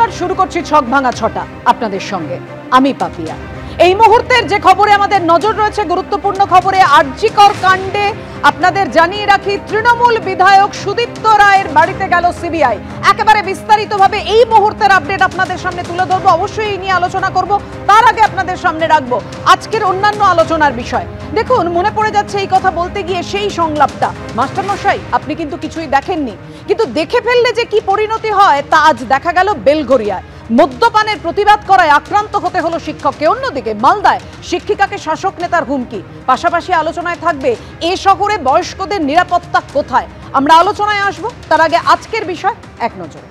নমস্কার, শুরু করছি ছক ভাঙা ছটা আপনাদের সঙ্গে। আমি পাপিয়া। এই মুহূর্তের যে খবরে আমাদের নজর রয়েছে, গুরুত্বপূর্ণ খবরে, আরজিকর কাণ্ডে আপনাদের জানিয়ে রাখি, তৃণমূল বিধায়ক সুদীপ্ত রায়ের বাড়িতে গেল সিবিআই। একেবারে বিস্তারিতভাবে এই মুহূর্তের আপডেট আপনাদের সামনে তুলে ধরবো, অবশ্যই এই নিয়ে আলোচনা করব। তার আগে আপনাদের সামনে রাখবো আজকের অন্যান্য আলোচনার বিষয়। দেখুন, মনে পড়ে যাচ্ছে এই কথা বলতে গিয়ে সেই সংলাপটা, মাস্টারমশাই আপনি কিন্তু কিছুই দেখেননি, কিন্তু দেখে ফেললে যে কি পরিণতি হয় তা আজ দেখা গেল বেলঘরিয়ায়। মদ্যপানের প্রতিবাদ করায় আক্রান্ত হতে হলো শিক্ষককে। অন্যদিকে মালদায় শিক্ষিকাকে শাসক নেতার হুমকি। পাশাপাশি আলোচনায় থাকবে এ শহরে বয়স্কদের নিরাপত্তা কোথায়, আমরা আলোচনায় আসবো। তার আগে আজকের বিষয় এক নজরে।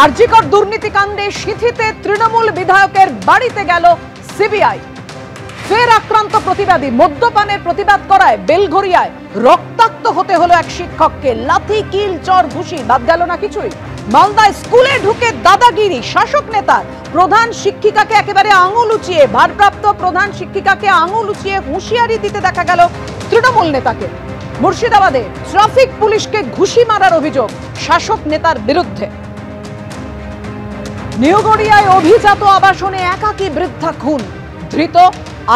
আরজিকর দুর্নীতিকাণ্ডে সিঁথিতে তৃণমূল বিধায়কের বাড়িতে গেল সিবিআই। ফের আক্রান্ত প্রতিবাদী। মদ্যপানের প্রতিবাদ করায় বেলঘরিয়ায় রক্তাক্ত হতে হলো এক শিক্ষককে। লাথি, কিল, চর, ঘুষি, বাদ গেল না কিছুই। মালদায় স্কুলে ঢুকে দাদাগিরি। শাসক নেতার প্রধান শিক্ষিকাকে একেবারে আঙুল উঁচিয়ে, ভারপ্রাপ্ত প্রধান শিক্ষিকাকে আঙুল উঁচিয়ে হুঁশিয়ারি দিতে দেখা গেল তৃণমূল নেতাকে। মুর্শিদাবাদে ট্রাফিক পুলিশকে ঘুষি মারার অভিযোগ শাসক নেতার বিরুদ্ধে। নিউগড়িয়ায় অভিজাত আবাসনে একাকী বৃদ্ধা খুন, ধৃত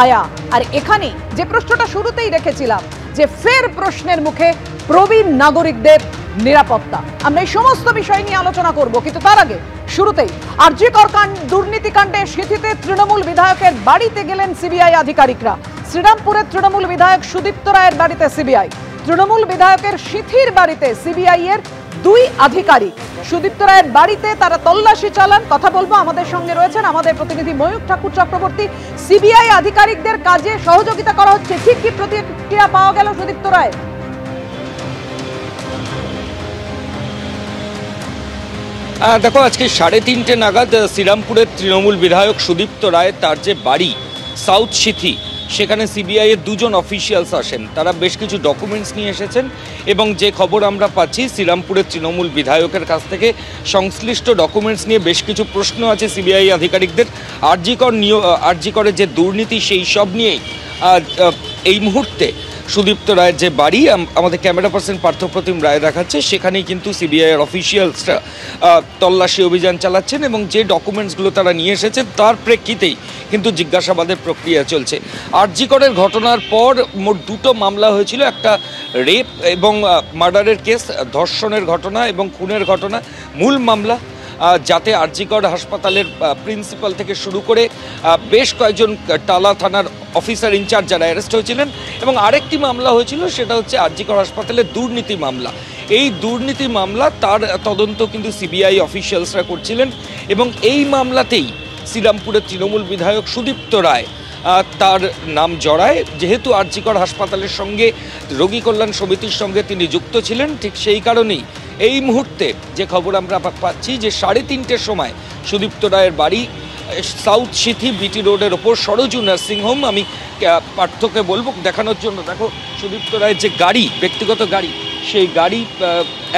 আয়া। আর এখানে যে প্রশ্নটা শুরুতেই রেখেছিলাম, যে ফের প্রশ্নের মুখে প্রবীণ নাগরিকদের নিরাপত্তা, আমরা এই সমস্ত বিষয় নিয়ে আলোচনা করব। কিন্তু তার আগে শুরুতেই আরজিকর দুর্নীতিকাণ্ডে সিঁথিতে তৃণমূল বিধায়কের বাড়িতে গেলেন সিবিআই আধিকারিকরা। শ্রীরামপুরের তৃণমূল বিধায়ক সুদীপ্ত রায়ের বাড়িতে সিবিআই। তৃণমূল বিধায়কের সিঁথির বাড়িতে সিবিআই এর দুই আধিকারিক। সুদীপ্ত রায়ের বাড়িতে তারা তল্লাশি চালান। কথা বলবো, আমাদের সঙ্গে রয়েছেন আমাদের প্রতিনিধি ময়ূক ঠাকুর চক্রবর্তী। সিবিআই আধিকারিকদের কাজে সহযোগিতা করা হচ্ছে, ঠিক কি প্রতিক্রিয়া পাওয়া গেল সুদীপ্ত রায়? দেখো, আজকে 3:30 নাগাদ শ্রীরামপুরের তৃণমূল বিধায়ক সুদীপ্ত রায় তার যে বাড়ি সাউথ সিথি, সেখানে সিবিআই এর দুজন অফিসিয়ালস আসেন। তারা বেশ কিছু ডকুমেন্টস নিয়ে এসেছেন এবং যে খবর আমরা পাচ্ছি, শ্রীরামপুরের তৃণমূল বিধায়কের কাছ থেকে সংশ্লিষ্ট ডকুমেন্টস নিয়ে বেশ কিছু প্রশ্ন আছে সিবিআই আধিকারিকদের। আরজিকরের যে দুর্নীতি, সেই সব নিয়েই এই মুহূর্তে সুদীপ্ত রায়ের যে বাড়ি, আমাদের ক্যামেরা পার্সন পার্থপ্রতিম রায় দেখাচ্ছে, সেখানেই কিন্তু সিবিআইয়ের অফিসিয়ালসরা তল্লাশি অভিযান চালাচ্ছেন এবং যে ডকুমেন্টসগুলো তারা নিয়ে এসেছেন তার প্রেক্ষিতেই কিন্তু জিজ্ঞাসাবাদের প্রক্রিয়া চলছে। আরজিকরের ঘটনার পর মোট দুটো মামলা হয়েছিল, একটা রেপ এবং মার্ডারের কেস, ধর্ষণের ঘটনা এবং খুনের ঘটনা মূল মামলা, যাতে আরজিকর হাসপাতালের প্রিন্সিপাল থেকে শুরু করে বেশ কয়েকজন টালা থানার অফিসার ইনচার্জ যারা অ্যারেস্ট হয়েছিলেন। এবং আরেকটি মামলা হয়েছিল, সেটা হচ্ছে আরজিকর হাসপাতালের দুর্নীতি মামলা। এই দুর্নীতি মামলা, তার তদন্ত কিন্তু সিবিআই অফিসিয়ালসরা করছিলেন এবং এই মামলাতেই শ্রীরামপুরের তৃণমূল বিধায়ক সুদীপ্ত রায় তার নাম জড়ায়। যেহেতু আরজিকর হাসপাতালের সঙ্গে রোগী কল্যাণ সমিতির সঙ্গে তিনি যুক্ত ছিলেন, ঠিক সেই কারণেই এই মুহূর্তে যে খবর আমরা পাচ্ছি, যে 3:30 সময় সুদীপ্ত রায়ের বাড়ি সাউথ সিথি বিটি রোডের ওপর সরজু নার্সিংহোম। আমি পার্থকে বলবো দেখানোর জন্য। দেখো, সুদীপ্ত রায়ের যে গাড়ি, ব্যক্তিগত গাড়ি, সেই গাড়ি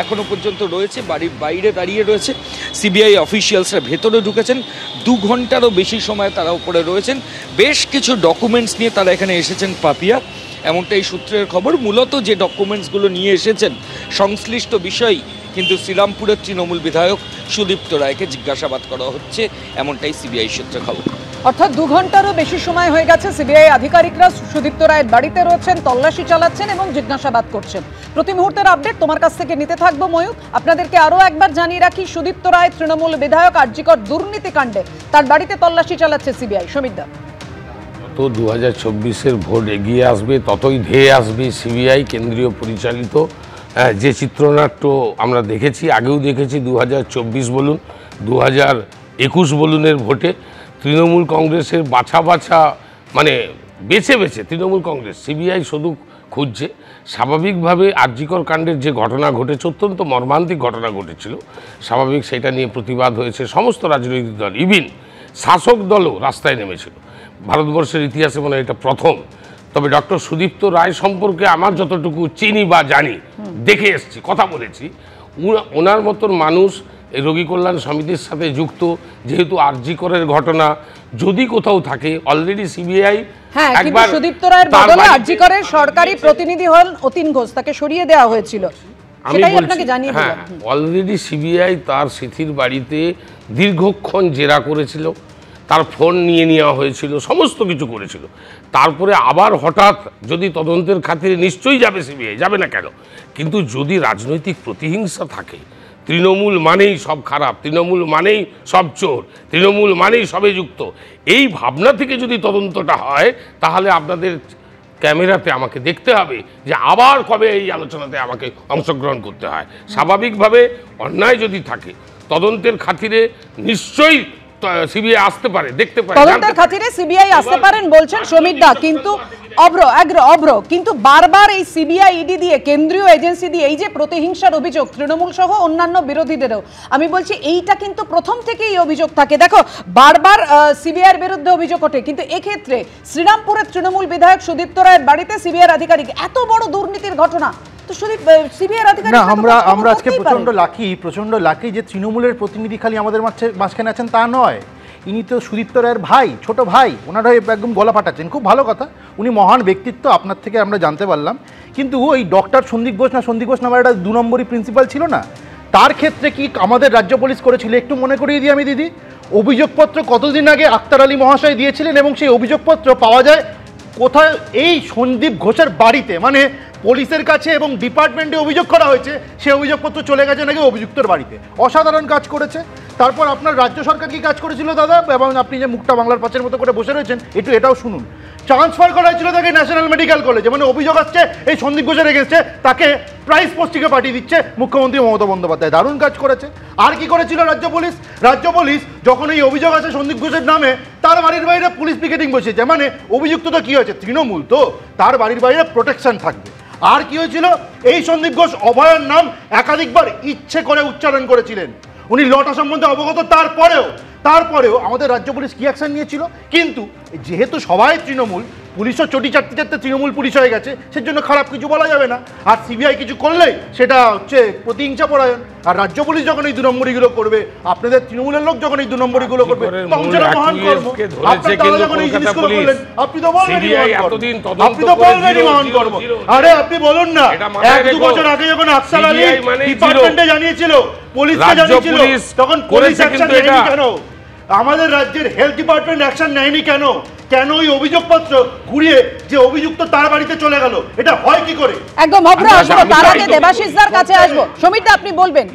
এখনো পর্যন্ত রয়েছে, বাড়ির বাইরে দাঁড়িয়ে রয়েছে। সিবিআই অফিসিয়ালসরা ভেতরে ঢুকেছেন, 2 ঘন্টারও বেশি সময় তারা উপরে রয়েছেন। বেশ কিছু ডকুমেন্টস নিয়ে তারা এখানে এসেছেন পাপিয়া, এমনটাই সূত্রের খবর। মূলত যে ডকুমেন্টসগুলো নিয়ে এসেছেন, সংশ্লিষ্ট বিষয় কিন্তু শ্রীরামপুরের তৃণমূল বিধায়ক সুদীপ্ত রায়কে জিজ্ঞাসাবাদ করা হচ্ছে, এমনটাই সিবিআই সূত্রে খবর। অর্থাৎ 2 ঘন্টারও বেশি সময় হয়ে গেছে সিবিআই আধিকারিকরা সুদীপ্ত রায়ের বাড়িতে রয়েছেন, তল্লাশি চালাচ্ছেন এবং জিজ্ঞাসাবাদ করছেন। প্রতি মুহূর্তের আপডেট তোমার কাছ থেকে নিতে থাকবো ময়ূক। আপনাদেরকে আরও একবার জানিয়ে রাখি, সুদীপ্ত রায় তৃণমূল বিধায়ক, আরজিকর দুর্নীতিকাণ্ডে তার বাড়িতে তল্লাশি চালাচ্ছে সিবিআই। সমীরদা, তো 2024-এর ভোট এগিয়ে আসবে, ততই ধেয়ে আসবে সিবিআই কেন্দ্রীয় পরিচালিত যে চিত্রনাট্য আমরা দেখেছি, আগেও দেখেছি 2024 বলুন 2021 বলুনের ভোটে তৃণমূল কংগ্রেসের বাছা মানে বেছে তৃণমূল কংগ্রেস সিবিআই শুধু খুঁজছে। স্বাভাবিকভাবে আরজিকর কাণ্ডের যে ঘটনা ঘটেছে, অত্যন্ত মর্মান্তিক ঘটনা ঘটেছিল, স্বাভাবিক সেটা নিয়ে প্রতিবাদ হয়েছে। সমস্ত রাজনৈতিক দল, ইভিন শাসক দলও রাস্তায় নেমেছিল। ভারতবর্ষের ইতিহাসে মনে হয় এটা প্রথম। তবে ডক্টর সুদীপ্ত রায় সম্পর্কে আমার যতটুকু চিনি বা জানি, দেখে এসছি, কথা বলেছি, ওনার মতন মানুষ এই রোগী কল্যাণ সমিতির সাথে যুক্ত, যেহেতু আরজিকরের ঘটনা যদি কোথাও থাকে, অলরেডি সিবিআই একবার সুদীপ্ত রায়ের বদলে আরজিকরের সরকারি প্রতিনিধি হন অতীন ঘোষ, তাকে সরিয়ে দেওয়া হয়েছিল। সেটাই আপনাকে জানিয়ে দিলাম। অলরেডি সিবিআই তার সিথির বাড়িতে দীর্ঘক্ষণ জেরা করেছিল, তার ফোন নিয়ে নেওয়া হয়েছিল, সমস্ত কিছু করেছিল। তারপরে আবার হঠাৎ যদি তদন্তের খাতিরে নিশ্চয়ই যাবে সিবিআই, যাবে না কেন? কিন্তু যদি রাজনৈতিক প্রতিহিংসা থাকে, তৃণমূল মানেই সব খারাপ, তৃণমূল মানেই সব চোর, তৃণমূল মানেই সবে যুক্ত, এই ভাবনা থেকে যদি তদন্তটা হয়, তাহলে আপনাদের ক্যামেরাতে আমাকে দেখতে হবে যে আবার কবে এই আলোচনাতে আমাকে অংশগ্রহণ করতে হয়। স্বাভাবিকভাবে অন্যায় যদি থাকে, তদন্তের খাতিরে নিশ্চয়ই সিবিআই আসতে পারে, দেখতে পারে। তদন্তের খাতিরে সিবিআই আসতে পারেন বলছেন সমীর দা, কিন্তু অভ্র কিন্তু বারবার এই সিবিআই ইডি দিয়ে, কেন্দ্রীয় এজেন্সি দিয়ে এই যে প্রতিহিংসার অভিযোগ তৃণমূল সহ অন্যান্য বিরোধীদেরও, আমি বলছি এইটা কিন্তু প্রথম থেকেই অভিযোগ থাকে। দেখো বারবার সিবিআইয়ের বিরুদ্ধে অভিযোগ ওঠে, কিন্তু এক্ষেত্রে শ্রীরামপুরের তৃণমূল বিধায়ক সুদীপ্ত রায়ের বাড়িতে সিবিআইয়ের আধিকারিক, এত বড় দুর্নীতির ঘটনা, তো সিবিআইয়ের আধিকারিক না। আমরা আজকে প্রচন্ড লাকি যে তৃণমূলের প্রতিনিধি খালি আমাদের মাঝখানে আছেন তা নয়। ইনি তো সুদীপ্ত রায়ের ভাই, ছোট ভাই, ওনারা একদম গলা ফাটাচ্ছেন, খুব ভালো কথা। উনি মহান ব্যক্তিত্ব, আপনার থেকে আমরা জানতে পারলাম। কিন্তু ওই ডক্টর সন্দীপ ঘোষ নামের একটা 2 নম্বরই প্রিন্সিপাল ছিল না, তার ক্ষেত্রে কি আমাদের রাজ্য পুলিশ করেছিল একটু মনে করিয়ে দিই আমি দিদি। অভিযোগপত্র কতদিন আগে আক্তার আলী মহাশয় দিয়েছিলেন এবং সেই অভিযোগপত্র পাওয়া যায় কোথায়? এই সন্দীপ ঘোষের বাড়িতে, মানে পুলিশের কাছে এবং ডিপার্টমেন্টে অভিযোগ করা হয়েছে, সেই অভিযোগপত্র চলে গেছে নাকি অভিযুক্তর বাড়িতে। অসাধারণ কাজ করেছে। তারপর আপনার রাজ্য সরকার কি কাজ করেছিল দাদা, এবং আপনি যে মুখটা বাংলার পাঁচের মতো করে বসে রয়েছেন, এটাও শুনুন। ট্রান্সফার করা হয়েছিল তাকে ন্যাশনাল মেডিকেল কলেজে, মানে অভিযোগ আসছে এই সন্দীপ ঘোষের এগেন্সে, তাকে প্রাইস পোস্টিংয়ে পাঠিয়ে দিচ্ছে মুখ্যমন্ত্রী মমতা বন্দ্যোপাধ্যায়। দারুণ কাজ করেছে। আর কি করেছিল রাজ্য পুলিশ? যখন এই অভিযোগ আছে সন্দীপ ঘোষের নামে, তার বাড়ির বাইরে পুলিশ পিকেটিং বসেছে, মানে অভিযুক্ত তো কি হয়েছে, তৃণমূল তো, তার বাড়ির বাইরে প্রোটেকশন থাকবে। আর কি হয়েছিল, এই সন্দীপ ঘোষ অভয়ের নাম একাধিকবার ইচ্ছে করে উচ্চারণ করেছিলেন, উনি লটা সম্বন্ধে অবগত। তারপরেও আমাদের রাজ্য পুলিশ কি অ্যাকশন নিয়েছিল? কিন্তু যেহেতু সবাই তৃণমূল, পুলিশও চটি চাটতে তৃণমূল পুলিশ হয়ে গেছে, সেজন্য খারাপ কিছু বলা যাবে না। আর সিবিআই কিছু করলেই সেটা হচ্ছে প্রতিহিংসা পরায়ণ। আর রাজ্য পুলিশ যখন এই 2 নম্বরিগুলো করবে, আপনাদের তৃণমূলের লোক যখন এই 2 নম্বরিগুলো করবে, তখন সেটা মহান কর্ম। যখন এই জিনিসগুলো করলেন, আপনি তো বলবেনই মহান কর্ম। আরে আপনি বলুন না, 1-2 বছর আগে যখন আফসার আলী ডিপার্টমেন্টে জানিয়েছিল, পুলিশকে জানিয়েছিল, তখন পুলিশ অ্যাকশন নেয়নি কেন? আমাদের রাজ্যের হেলথ ডিপার্টমেন্ট অ্যাকশন নেয়নি কেন? কেন ওই অভিযোগপত্র ঘুরিয়ে যে অভিযুক্ত তার বাড়িতে চলে গেল? এটা হয় কি করে? একদম অভ্র আসবো, তার আগে দেবাশিসদার কাছে আসবো। সমীরদা আপনি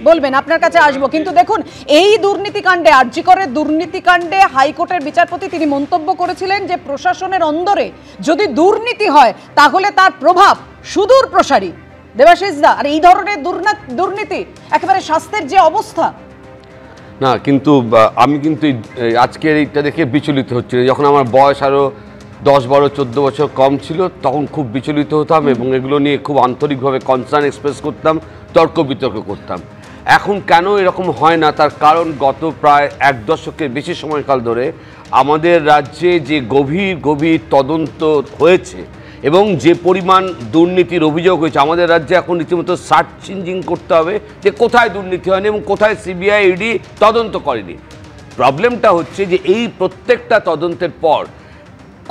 বলবেন, আপনার কাছে আসবো। কিন্তু দেখুন, এই দুর্নীতিকাণ্ডে, আরজি করের দুর্নীতিকাণ্ডে হাইকোর্টের বিচারপতি তিনি মন্তব্য করেছিলেন যে প্রশাসনের অন্দরে যদি দুর্নীতি হয় তাহলে তার প্রভাব সুদূর প্রসারী। দেবাশিসদা, আর এই ধরনের দুর্নীতি একেবারে স্বাস্থ্যের যে অবস্থা, না কিন্তু আমি কিন্তু আজকের এইটা দেখে বিচলিত হচ্ছিল। যখন আমার বয়স আরও 10, 12, 14 বছর কম ছিল, তখন খুব বিচলিত হতাম এবং এগুলো নিয়ে খুব আন্তরিকভাবে কনসার্ন এক্সপ্রেস করতাম, তর্ক বিতর্ক করতাম। এখন কেন এরকম হয় না, তার কারণ গত প্রায় 1 দশকের বেশি সময়কাল ধরে আমাদের রাজ্যে যে গভীর তদন্ত হয়েছে এবং যে পরিমাণ দুর্নীতির অভিযোগ হয়েছে, আমাদের রাজ্যে এখন রীতিমতো সার্চ ইঞ্জিন করতে হবে যে কোথায় দুর্নীতি হয়নি এবং কোথায় সিবিআই ইডি তদন্ত করেনি। প্রবলেমটা হচ্ছে যে এই প্রত্যেকটা তদন্তের পর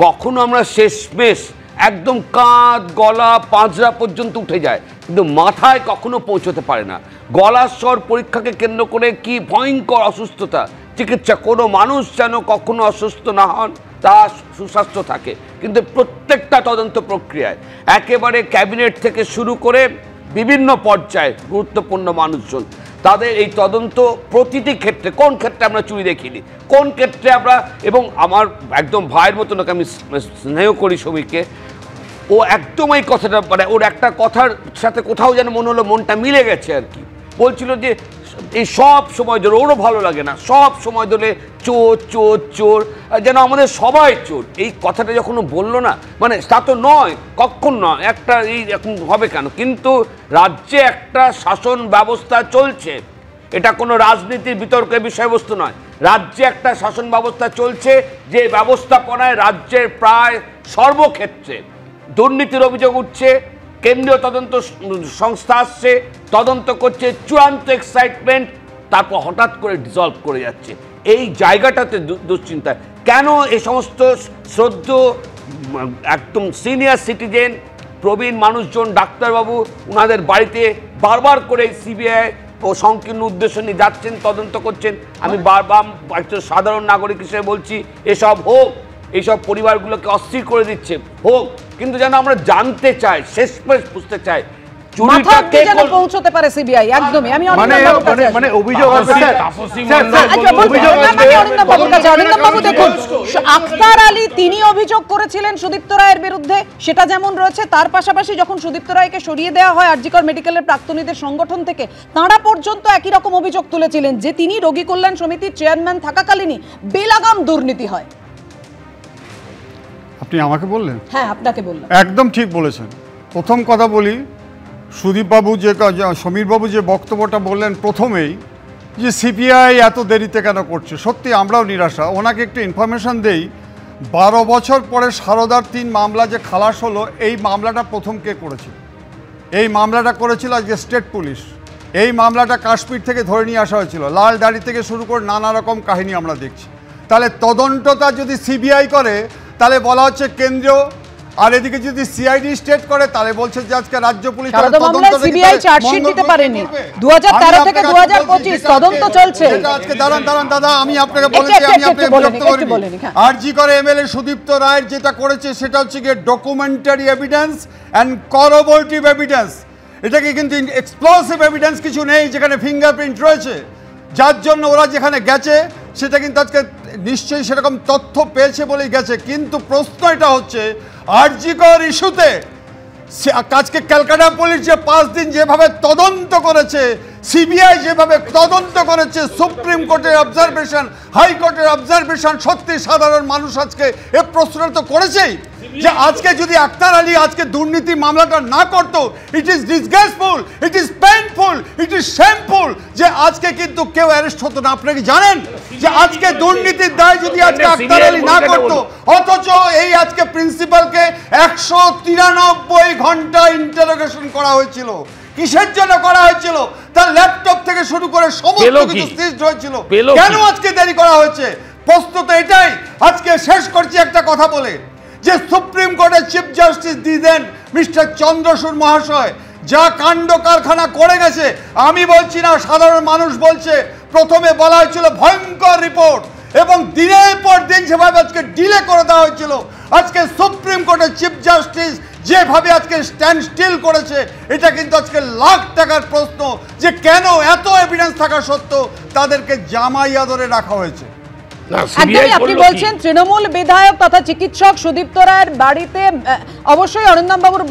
কখনো আমরা শেষমেশ একদম কাঁধ, গলা, পাঁজরা পর্যন্ত উঠে যায়, কিন্তু মাথায় কখনো পৌঁছতে পারে না। গলার স্বর পরীক্ষাকে কেন্দ্র করে কি ভয়ঙ্কর অসুস্থতা, চিকিৎসা, কোনো মানুষ যেন কখনো অসুস্থ না হন, তা সুস্বাস্থ্য থাকে। কিন্তু প্রত্যেকটা তদন্ত প্রক্রিয়ায় একেবারে ক্যাবিনেট থেকে শুরু করে বিভিন্ন পর্যায়ে গুরুত্বপূর্ণ মানুষজন, তাদের এই তদন্ত প্রতিটি ক্ষেত্রে, কোন ক্ষেত্রে আমরা চুরি দেখিনি, কোন ক্ষেত্রে আমরা, এবং আমার একদম ভাইয়ের মতো নাকি আমি স্নেহ করি ছবিকে, ও একদম এই কথাটা, মানে ওর একটা কথার সাথে কোথাও যেন মনে হলো মনটা মিলে গেছে আর কি। বলছিল যে এই সব সময় ধরে, ওরও ভালো লাগে না, সব সময় ধরে চোর চোর চোর, যেন আমাদের সবাই চোর। এই কথাটা যখন বললো না, মানে তা তো নয়, কখন নয়, একটা এই এখন হবে কেন? কিন্তু রাজ্যে একটা শাসন ব্যবস্থা চলছে, এটা কোনো রাজনীতির বিতর্কের বিষয়বস্তু নয়। রাজ্যে একটা শাসন ব্যবস্থা চলছে, যে ব্যবস্থাপনায় রাজ্যের প্রায় সর্বক্ষেত্রে দুর্নীতির অভিযোগ উঠছে, কেন্দ্রীয় তদন্ত সংস্থা আসছে, তদন্ত করছে, চূড়ান্ত এক্সাইটমেন্ট, তারপর হঠাৎ করে ডিসলভ করে যাচ্ছে। এই জায়গাটাতে দুশ্চিন্তা কেন? এই সমস্ত শ্রদ্ধেয় একদম সিনিয়র সিটিজেন প্রবীণ মানুষজন, ডাক্তারবাবু ওনাদের বাড়িতে বারবার করে সিবিআই ও সংকীর্ণ উদ্দেশ্য নিয়ে যাচ্ছেন, তদন্ত করছেন। আমি বারবার একজন সাধারণ নাগরিক হিসেবে বলছি, এসব হোক, এইসব পরিবারগুলোকে অস্থির করে দিচ্ছে, হোক, কিন্তু যেন আমরা জানতে চাই, শেষমেশ বুঝতে চাই মাথা অবধি যেন পৌঁছতে পারে সিবিআই। একদমই আমি মানে অভিযোগ আছে স্যার, অরিন্দম বাবু দেখুন, আখতার আলী তিনি অভিযোগ করেছিলেন সুদীপ্ত রায়ের বিরুদ্ধে, সেটা যেমন রয়েছে, তার পাশাপাশি যখন সুদীপ্ত রায়কে সরিয়ে দেওয়া হয় আরজিকর মেডিকেলের প্রাক্তনীদের সংগঠন থেকে, তাঁরা পর্যন্ত একই রকম অভিযোগ তুলেছিলেন যে তিনি রোগী কল্যাণ সমিতির চেয়ারম্যান থাকাকালীনই বেলাগাম দুর্নীতি হয়। আপনি আমাকে বললেন? হ্যাঁ, আপনাকে বললাম। একদম ঠিক বলেছেন। প্রথম কথা বলি, সুদীপবাবু সমীরবাবু যে বক্তব্যটা বললেন প্রথমেই, যে সিবিআই এত দেরিতে কেন করছে, সত্যি আমরাও নিরাশা। ওনাকে একটু ইনফরমেশন দেই, 12 বছর পরে সারদার 3 মামলা যে খালাস হলো, এই মামলাটা প্রথম কে করেছিল? এই মামলাটা করেছিল আজকে স্টেট পুলিশ। এই মামলাটা কাশ্মীর থেকে ধরে নিয়ে আসা হয়েছিল, লাল দাড়ি থেকে শুরু করে নানা রকম কাহিনী আমরা দেখছি। তাহলে তদন্তটা যদি সিবিআই করে তাহলে বলা হচ্ছে কেন্দ্রীয়, আর এদিকে যদি সিআইডি স্টেট করে তাহলে বলছে যে আজকে রাজ্য পুলিশ সিবিআই চার্জশিট দিতে পারেনি। 2013 থেকে 2025 তদন্ত চলছে। আজকে দাঁড়ান দাদা, আমি আপনাকে বলেছি, আমি আপনাকে বিরক্ত করিনি। আরজি করে এমএলএ সুদীপ্ত রায়ের যেটা করেছে সেটা হচ্ছে গিয়ে ডকুমেন্টারি এভিডেন্স অ্যান্ড করোবোরেটিভ এভিডেন্স। এটাকে কিন্তু এক্সপ্লোসিভ এভিডেন্স কিছু নেই যেখানে ফিঙ্গারপ্রিন্ট রয়েছে, যার জন্য ওরা যেখানে গেছে সেটা কিন্তু আজকে নিশ্চয়ই সেরকম তথ্য পেয়েছে বলেই গেছে। কিন্তু প্রশ্ন এটা হচ্ছে, আরজিকর ইস্যুতে আজকে ক্যালকাটা পুলিশ যে 5 দিন যেভাবে তদন্ত করেছে, সিবিআই যেভাবে তদন্ত করেছে, সুপ্রিম কোর্টের অবজারভেশন, হাইকোর্টের অবজারভেশন, সত্যি সাধারণ মানুষ আজকে এ প্রশ্ন তো করেছেই যে আজকে যদি আখতার আলী আজকে দুর্নীতি মামলাটা না করতো, it is disgraceful, it is painful, it is shameful যে আজকে কিন্তু কেউ অ্যারেস্ট হতো না। আপনি কি জানেন যে আজকে দুর্নীতির দায় যদি আজকে আখতার আলী না করতো, অথচ এই আজকে প্রিন্সিপালকে 193 ঘন্টা ইন্টারোগেশন করা হয়েছিল। কিসের জন্য করা হয়েছিল? তার ল্যাপটপ থেকে শুরু করে সমস্ত কিছু সিজড হয়েছিল। কেন আজকে দেরি করা হয়েছে? প্রশ্ন তো এটাই। আজকে শেষ করছি একটা কথা বলে, যে সুপ্রিম কোর্টের চিফ জাস্টিস দিলেন মিস্টার চন্দ্রচূড় মহাশয় যা কাণ্ড কারখানা করে গেছে, আমি বলছি না, সাধারণ মানুষ বলছে। প্রথমে বলা হয়েছিল ভয়ঙ্কর রিপোর্ট, এবং দিনের পর দিন যেভাবে আজকে ডিলে করে দেওয়া হয়েছিল, আজকে সুপ্রিম কোর্টের চিফ জাস্টিস যেভাবে আজকে স্ট্যান্ড স্টিল করেছে, এটা কিন্তু আজকে লাখ টাকার প্রশ্ন যে কেন এত এভিডেন্স থাকা সত্ত্বেও তাদেরকে জামাই আদরে রাখা হয়েছে। একদমই আপনি বলছেন তৃণমূল বিধায়ক তথা চিকিৎসক সুদীপ্ত রায়ের বাড়িতে, অবশ্যই অরিন্দম বাবুর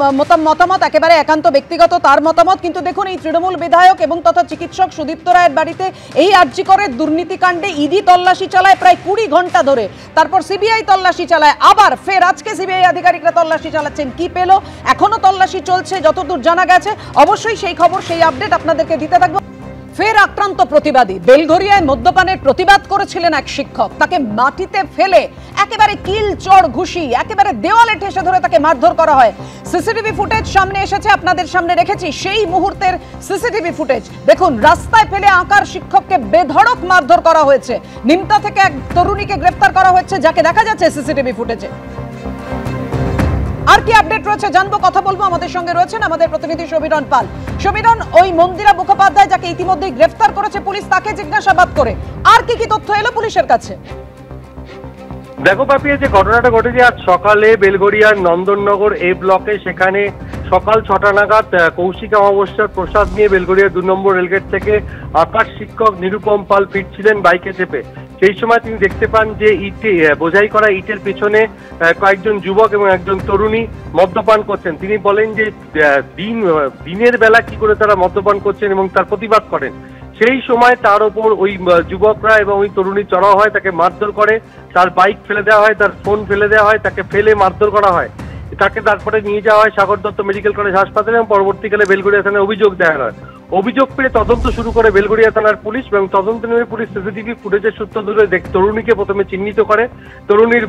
মতামত একেবারে একান্ত ব্যক্তিগত, তার মতামত, কিন্তু দেখুন এই তৃণমূল বিধায়ক এবং তথা চিকিৎসক সুদীপ্ত রায়ের বাড়িতে এই আরজিকরের দুর্নীতিকাণ্ডে ইডি তল্লাশি চালায় প্রায় 20 ঘন্টা ধরে, তারপর সিবিআই তল্লাশি চালায়, আবার ফের আজকে সিবিআই আধিকারিকরা তল্লাশি চালাচ্ছেন। কি পেল? এখনো তল্লাশি চলছে যতদূর জানা গেছে। অবশ্যই সেই খবর, সেই আপডেট আপনাদেরকে দিতে থাকবো। ফের আক্রান্ত প্রতিবাদী। বেলঘরিয়ায় মদ্যপানের প্রতিবাদ করেছিলেন এক শিক্ষক, তাকে মাটিতে ফেলে একেবারে কিল চড় ঘুষি একেবারে দেওয়ালে ঠেসে ধরে তাকে মারধর করা হয়। সিসিটিভি ফুটেজ সামনে এসেছে, আপনাদের সামনে রেখেছি সেই মুহূর্তের সিসিটিভি ফুটেজ। দেখুন, রাস্তায় ফেলে আঁকার শিক্ষককে বেধড়ক মারধর করা হয়েছে। নিমতা থেকে এক তরুণীকে গ্রেফতার করা হয়েছে, যাকে দেখা যাচ্ছে সিসিটিভি ফুটেজে। আর কি আপডেট রয়েছে জানবো, কথা বলবো। আমাদের সঙ্গে রয়েছেন আমাদের প্রতিনিধি সমীরণ পাল। সমীরণ, ওই মন্দিরা মুখোপাধ্যায় যাকে ইতিমধ্যেই গ্রেফতার করেছে পুলিশ, তাকে জিজ্ঞাসাবাদ করে আর কি কি তথ্য এলো পুলিশের কাছে? দেখো পাপিয়া, যে ঘটনাটা ঘটেছে আজ সকালে বেলঘরিয়ার নন্দননগর এ ব্লকে, সেখানে সকাল 6টা নাগাদ কৌশিক অমাবস্যার প্রসাদ নিয়ে বেলঘরিয়া 2 নম্বর রেলগেট থেকে আকাশ শিক্ষক নিরুপম পাল ফিরছিলেন বাইকে চেপে। সেই সময় তিনি দেখতে পান যে বোঝাই করা ইটের পেছনে কয়েকজন যুবক এবং একজন তরুণী মদ্যপান করছেন। তিনি বলেন যে দিনের বেলা কি করে তারা মদ্যপান করছেন এবং তার প্রতিবাদ করেন। সেই সময় তার ওপর ওই যুবকরা এবং ওই তরুণী চড়াও হয়, তাকে মারধর করে, তার বাইক ফেলে দেওয়া হয়, তার ফোন ফেলে দেওয়া হয়, তাকে ফেলে মারধর করা হয়। তাকে তারপরে নিয়ে যাওয়া হয় সাগর দত্ত মেডিকেল কলেজ হাসপাতালে এবং পরবর্তীকালে বেলঘরিয়া থানায় অভিযোগ দেওয়া হয়। অভিযোগ পেয়ে তদন্ত শুরু করে বেলঘরিয়া থানার পুলিশ, এবং তদন্ত নেমে পুলিশ সিসিটিভি ফুটেজের সূত্র ধরে তরুণীকে প্রথমে চিহ্নিত করে। তরুণীর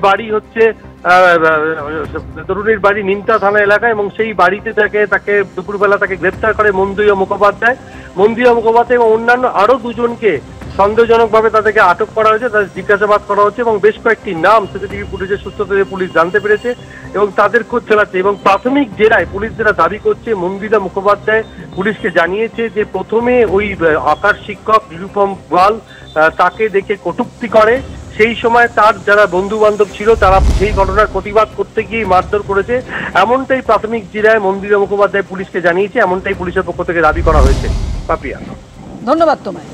বাড়ি নিমতা থানা এলাকায়, এবং সেই বাড়িতে তাকে দুপুরবেলা তাকে গ্রেপ্তার করে মন্দিরা মুখোপাধ্যায় এবং অন্যান্য আরো 2জনকে সন্দেহজনকভাবে তাদেরকে আটক করা হয়েছে, তাদের জিজ্ঞাসাবাদ করা হচ্ছে এবং বেশ কয়েকটি নাম সিসিটিভি ফুটেজের সূত্র থেকে পুলিশ জানতে পেরেছে এবং তাদের খোঁজ চালাচ্ছে। এবং প্রাথমিক জেরায় পুলিশ যেটা দাবি করছে, মন্দিরা মুখোপাধ্যায় পুলিশকে জানিয়েছে যে প্রথমে ওই আঁকার শিক্ষক নিরুপম গোয়াল তাকে দেখে কটূক্তি করে, সেই সময় তার যারা বন্ধু বান্ধব ছিল তারা সেই ঘটনার প্রতিবাদ করতে গিয়ে মারধর করেছে, এমনটাই প্রাথমিক জেরায় মন্দিরা মুখোপাধ্যায় পুলিশকে জানিয়েছে, এমনটাই পুলিশের পক্ষ থেকে দাবি করা হয়েছে। পাপিয়া, ধন্যবাদ তোমায়।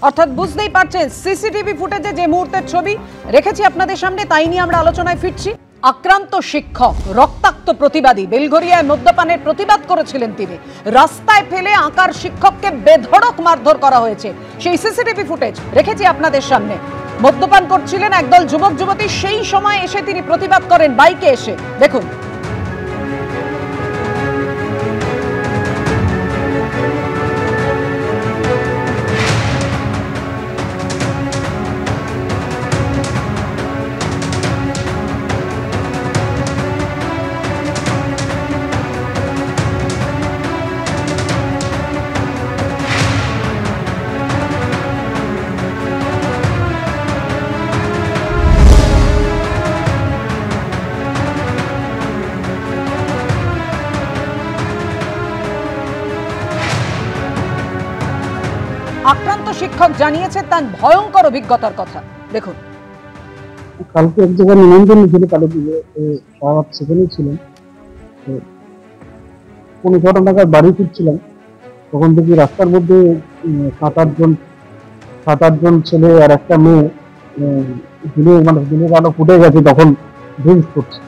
অর্থাৎ বুঝতেই পারছেন সিসিটিভি ফুটেজে যে মুহূর্তের ছবি রেখেছি আপনাদের সামনে, তাই নিয়ে আমরা আলোচনায় ফিরছি। আক্রান্ত শিক্ষক, রক্তাক্ত প্রতিবাদী, বেলঘরিয়ায় মদ্যপানের প্রতিবাদ করেছিলেন তিনি, রাস্তায় ফেলে আঁকার শিক্ষককে বেধড়ক মারধর করা হয়েছে, সেই সিসিটিভি ফুটেজ রেখেছি আপনাদের সামনে। মদ্যপান করছিলেন একদল যুবক যুবতী, সেই সময় এসে তিনি প্রতিবাদ করেন বাইকে এসে, দেখুন। আক্রান্ত শিক্ষক জানিয়েছেন তার ভয়ঙ্কর অভিজ্ঞতার কথা, দেখুন। কালকে এক জায়গায় নিমন্ত্রণ ছিল, কালো পুজো, সেখানেই ছিলাম। 6:30 নাগাদ বাড়ি ফিরছিলাম, তখন দেখি রাস্তার মধ্যে 7-8 জন ছেলে আর একটা মেয়ে দিনের আলো ফুটে গেছে, তখন ড্রিঙ্কস করছে।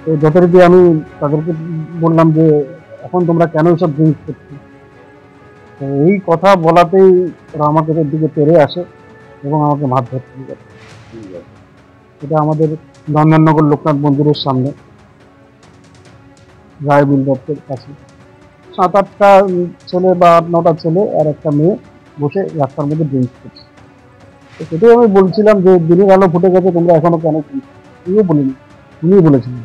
তো যথারীতি আমি তাদেরকে বললাম যে এখন তোমরা কেন সব ড্রিঙ্কস করছো? এই কথা বলাতেই ওরা আমাকে দিকে তেড়ে আসে এবং আমাকে মারধর শুরু করে। এটা আমাদের নন্দননগর লোকনাথ মন্দিরের সামনে, রায় বিলদত্তের কাছে। 7-8টা ছেলে বা 8-9টা ছেলে আর একটা মেয়ে বসে রাস্তার মধ্যে ড্রিঙ্কস করছে। তো সেটাই আমি বলছিলাম যে দিনের আলো ফুটে গেছে, তোমরা এখনো কেন? তুইও বলিনি, উনিই বলেছিলেন।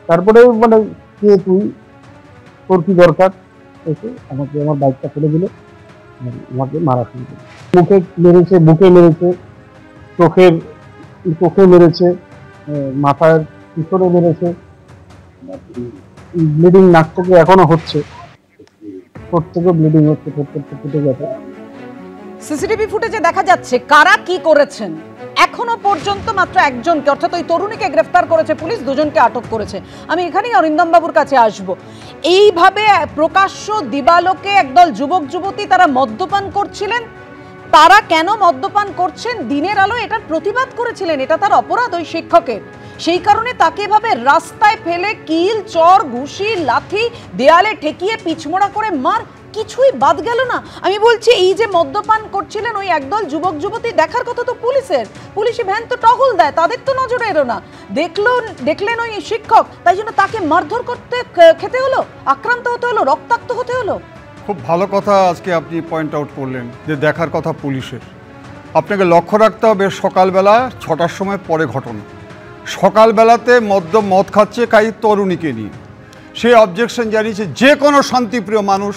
তারপরে মানে কে তুই, তোর কি দরকার? আমাকে আমার বাইকটা ফেলে দিল, আমাকে মারা শুরু করে। মুখে মেরেছে, বুকে মেরেছে, চোখে মেরেছে, মাথার পিছনে মেরেছে, ব্লিডিং নাক থেকে এখনো হচ্ছে, ঠোঁট থেকে ব্লিডিং হচ্ছে, ঠোঁট ফুটে গেছে। সিসিটিভি ফুটেজে দেখা যাচ্ছে কারা কি করেছেন। এখনো পর্যন্ত মাত্র একজনকে, অর্থাৎ ওই তরুণীকে গ্রেফতার করেছে পুলিশ, দুজনকে আটক করেছে। আমি এখানেই অরিন্দম বাবুর কাছে আসব। এইভাবে প্রকাশ্য দিবালোকে একদল যুবক যুবতী তারা মদ্যপান করছিলেন, তারা কেন মদ্যপান করছেন? দিনের আলো এটার প্রতিবাদ করেছিলেন, এটা তার অপরাধ ওই শিক্ষকের। সেই কারণে তাকে এভাবে রাস্তায় ফেলে কিল, চর, ঘুষি, লাথি, দেয়ালে ঠেকিয়ে পিছমোড়া করে মার, কিছুই বাদ গেল না। আমি বলছি এই যে মদ্যপান করছিলেন ওই একদল যুবক যুবতী, দেখার কথা তো পুলিশের, পুলিশি ভ্যান তো টহল দেয়, তাদের তো নজরে এলো না। দেখলেন ওই শিক্ষক, তাই জন্য তাকে মারধর করতে খেতে হলো, আক্রান্ত হতে হলো, রক্তাক্ত হতে হলো। খুব ভালো কথা আজকে আপনি পয়েন্ট আউট করলেন যে দেখার কথা পুলিশের। আপনাকে লক্ষ্য রাখতে হবে সকালবেলা 6টার সময় পরে ঘটনা, সকালবেলাতে মদ খাচ্ছে কাই তরুণীকে নিয়ে, সে অবজেকশন জানিয়েছে। যে কোনো শান্তিপ্রিয় মানুষ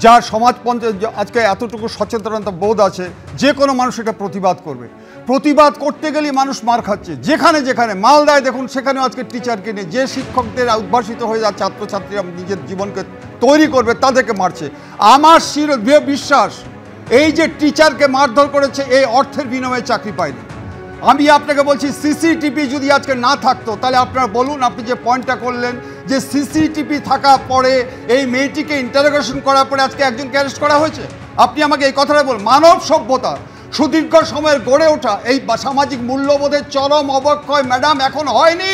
যার সমাজপন্থে আজকে এতটুকু সচেতনতা বোধ আছে, যে কোনো মানুষ এটা প্রতিবাদ করবে। প্রতিবাদ করতে গেলেই মানুষ মার খাচ্ছে, যেখানে মালদায় দেখুন, সেখানেও আজকে টিচারকে নিয়ে যে শিক্ষকদের উদ্ভাসিত হয়ে যায় ছাত্রছাত্রীরা নিজের জীবনকে তৈরি করবে তাদেরকে মারছে। আমার বিশ্বাস এই যে টিচারকে মারধর করেছে এই অর্থের বিনিময়ে চাকরি পায়নি। আমি আপনাকে বলছি সিসিটিভি যদি আজকে না থাকতো তাহলে আপনারা বলুন, আপনি যে পয়েন্টটা করলেন যে সিসিটিভি থাকার পরে এই মেয়েটিকে ইন্টারোগেশন করার পরে আজকে একজনকে অ্যারেস্ট করা হয়েছে। আপনি আমাকে এই কথাটা বলুন। মানব সভ্যতা সুদীর্ঘ সময়ের গড়ে ওঠা এই সামাজিক মূল্যবোধের চরম অবক্ষয় ম্যাডাম এখন হয়নি।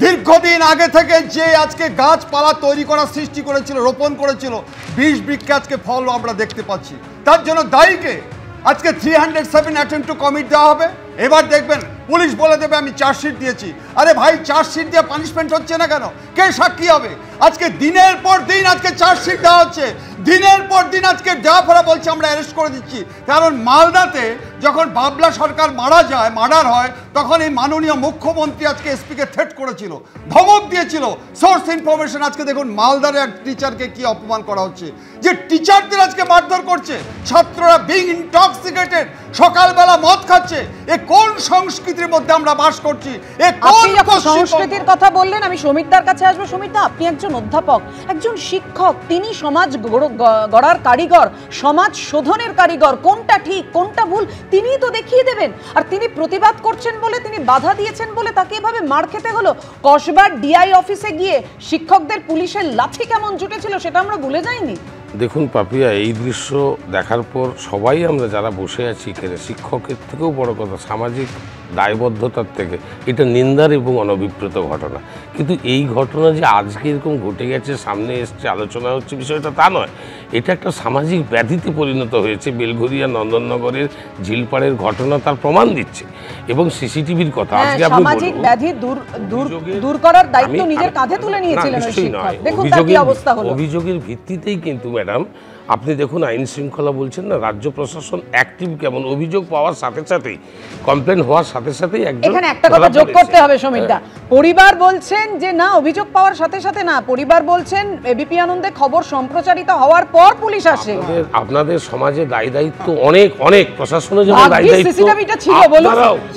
দীর্ঘদিন আগে থেকে যে আজকে গাছপালা তৈরি করা সৃষ্টি করেছিল, রোপণ করেছিল, বীজ বৃক্ষে আজকে ফল আমরা দেখতে পাচ্ছি। তার জন্য দায়ীকে আজকে 307 অ্যাটেম্প টু কমিট দেওয়া হবে। এবার দেখবেন পুলিশ বলে দেবে আমি চার্জশিট দিয়েছি। আরে ভাই, চার্জশিট দিয়ে পানিশমেন্ট হচ্ছে না কেন? কে সাক্ষী হবে? আজকে দিনের পর দিন আজকে চার্জশিট দেওয়া হচ্ছে, দিনের পর দিন আজকে দেওয়া ফেরা বলছে আমরা অ্যারেস্ট করে দিচ্ছি। কারণ মালদাতে যখন বাবলা সরকার মার্ডার হয় তখন এই মাননীয় মুখ্যমন্ত্রী আজকে এসপিকে থ্রেট করেছিল, ধমক দিয়েছিল। সোর্স ইনফরমেশন আজকে দেখুন মালদারে এক টিচারকে কি অপমান করা হচ্ছে, যে টিচারদের আজকে মারধর করছে, ছাত্ররা বিং ইনটক্সিকেটেড, সকালবেলা মদ খাচ্ছে। এ কোন সংস্কৃতির মধ্যে আমরা বাস করছি? এ কোন সংস্কৃতির কথা বললেন? আমি সমীরদার কাছে আসবো। সমীরদা, আপনি একজন অধ্যাপক, একজন শিক্ষক, তিনি সমাজ গড়ার কারিগর, সমাজ শোধনের কারিগর। কোনটা ঠিক কোনটা ভুল তিনিই তো দেখিয়ে দেবেন। আর তিনি প্রতিবাদ করছেন বলে, তিনি বাধা দিয়েছেন বলে তাকে এভাবে মার খেতে হলো। কসবার ডিআই অফিসে গিয়ে শিক্ষকদের পুলিশের লাঠি কেমন জুটেছিল সেটা আমরা ভুলে যাইনি। দেখুন পাপিয়া, এই দৃশ্য দেখার পর সবাই আমরা যারা বসে আছি এখানে, শিক্ষকের থেকেও বড় কথা সামাজিক দায়বদ্ধতার থেকে, এটা নিন্দার এবং অনভিপ্রেত ঘটনা। কিন্তু এই ঘটনা যে আজকে এরকম ঘটে গেছে, সামনে এসছে, আলোচনা হচ্ছে, বিষয়টা তা নয়। এটা একটা সামাজিক ব্যাধিতে পরিণত হয়েছে। বেলঘরিয়া নন্দননগরের ঝিলপাড়ের ঘটনা তার প্রমাণ দিচ্ছে। এবং সিসিটিভির কথা আজকে আপনি সামাজিক ব্যাধি দূর করার দায়িত্ব নিজের কাঁধে তুলে নিয়েছিলেন ওই শিক্ষক। দেখুন তার কি অবস্থা হলো। অভিযোগের ভিত্তিতেই কিন্তু ম্যাডাম আপনি দেখুন, আইন শৃঙ্খলা বলছেন না, রাজ্য প্রশাসন অ্যাক্টিভ কেমন। অভিযোগ পাওয়ার সাথে সাথেই, কমপ্লেন হওয়ার সাথে সাথেই একজন। এখানে একটা কথা যোগ করতে হবে সমীরদা, পরিবার বলছেন যে না, অভিযোগ পাওয়ার সাথে সাথে না, পরিবার বলছেন এবিপি আনন্দে খবর সম্প্রচারিত হওয়ার পর পুলিশ আসে। আপনাদের সমাজে দায় দায়িত্ব অনেক অনেক, প্রশাসনের জন্য দায় দায়িত্ব সিসিটিভিটা ছিল বলুন,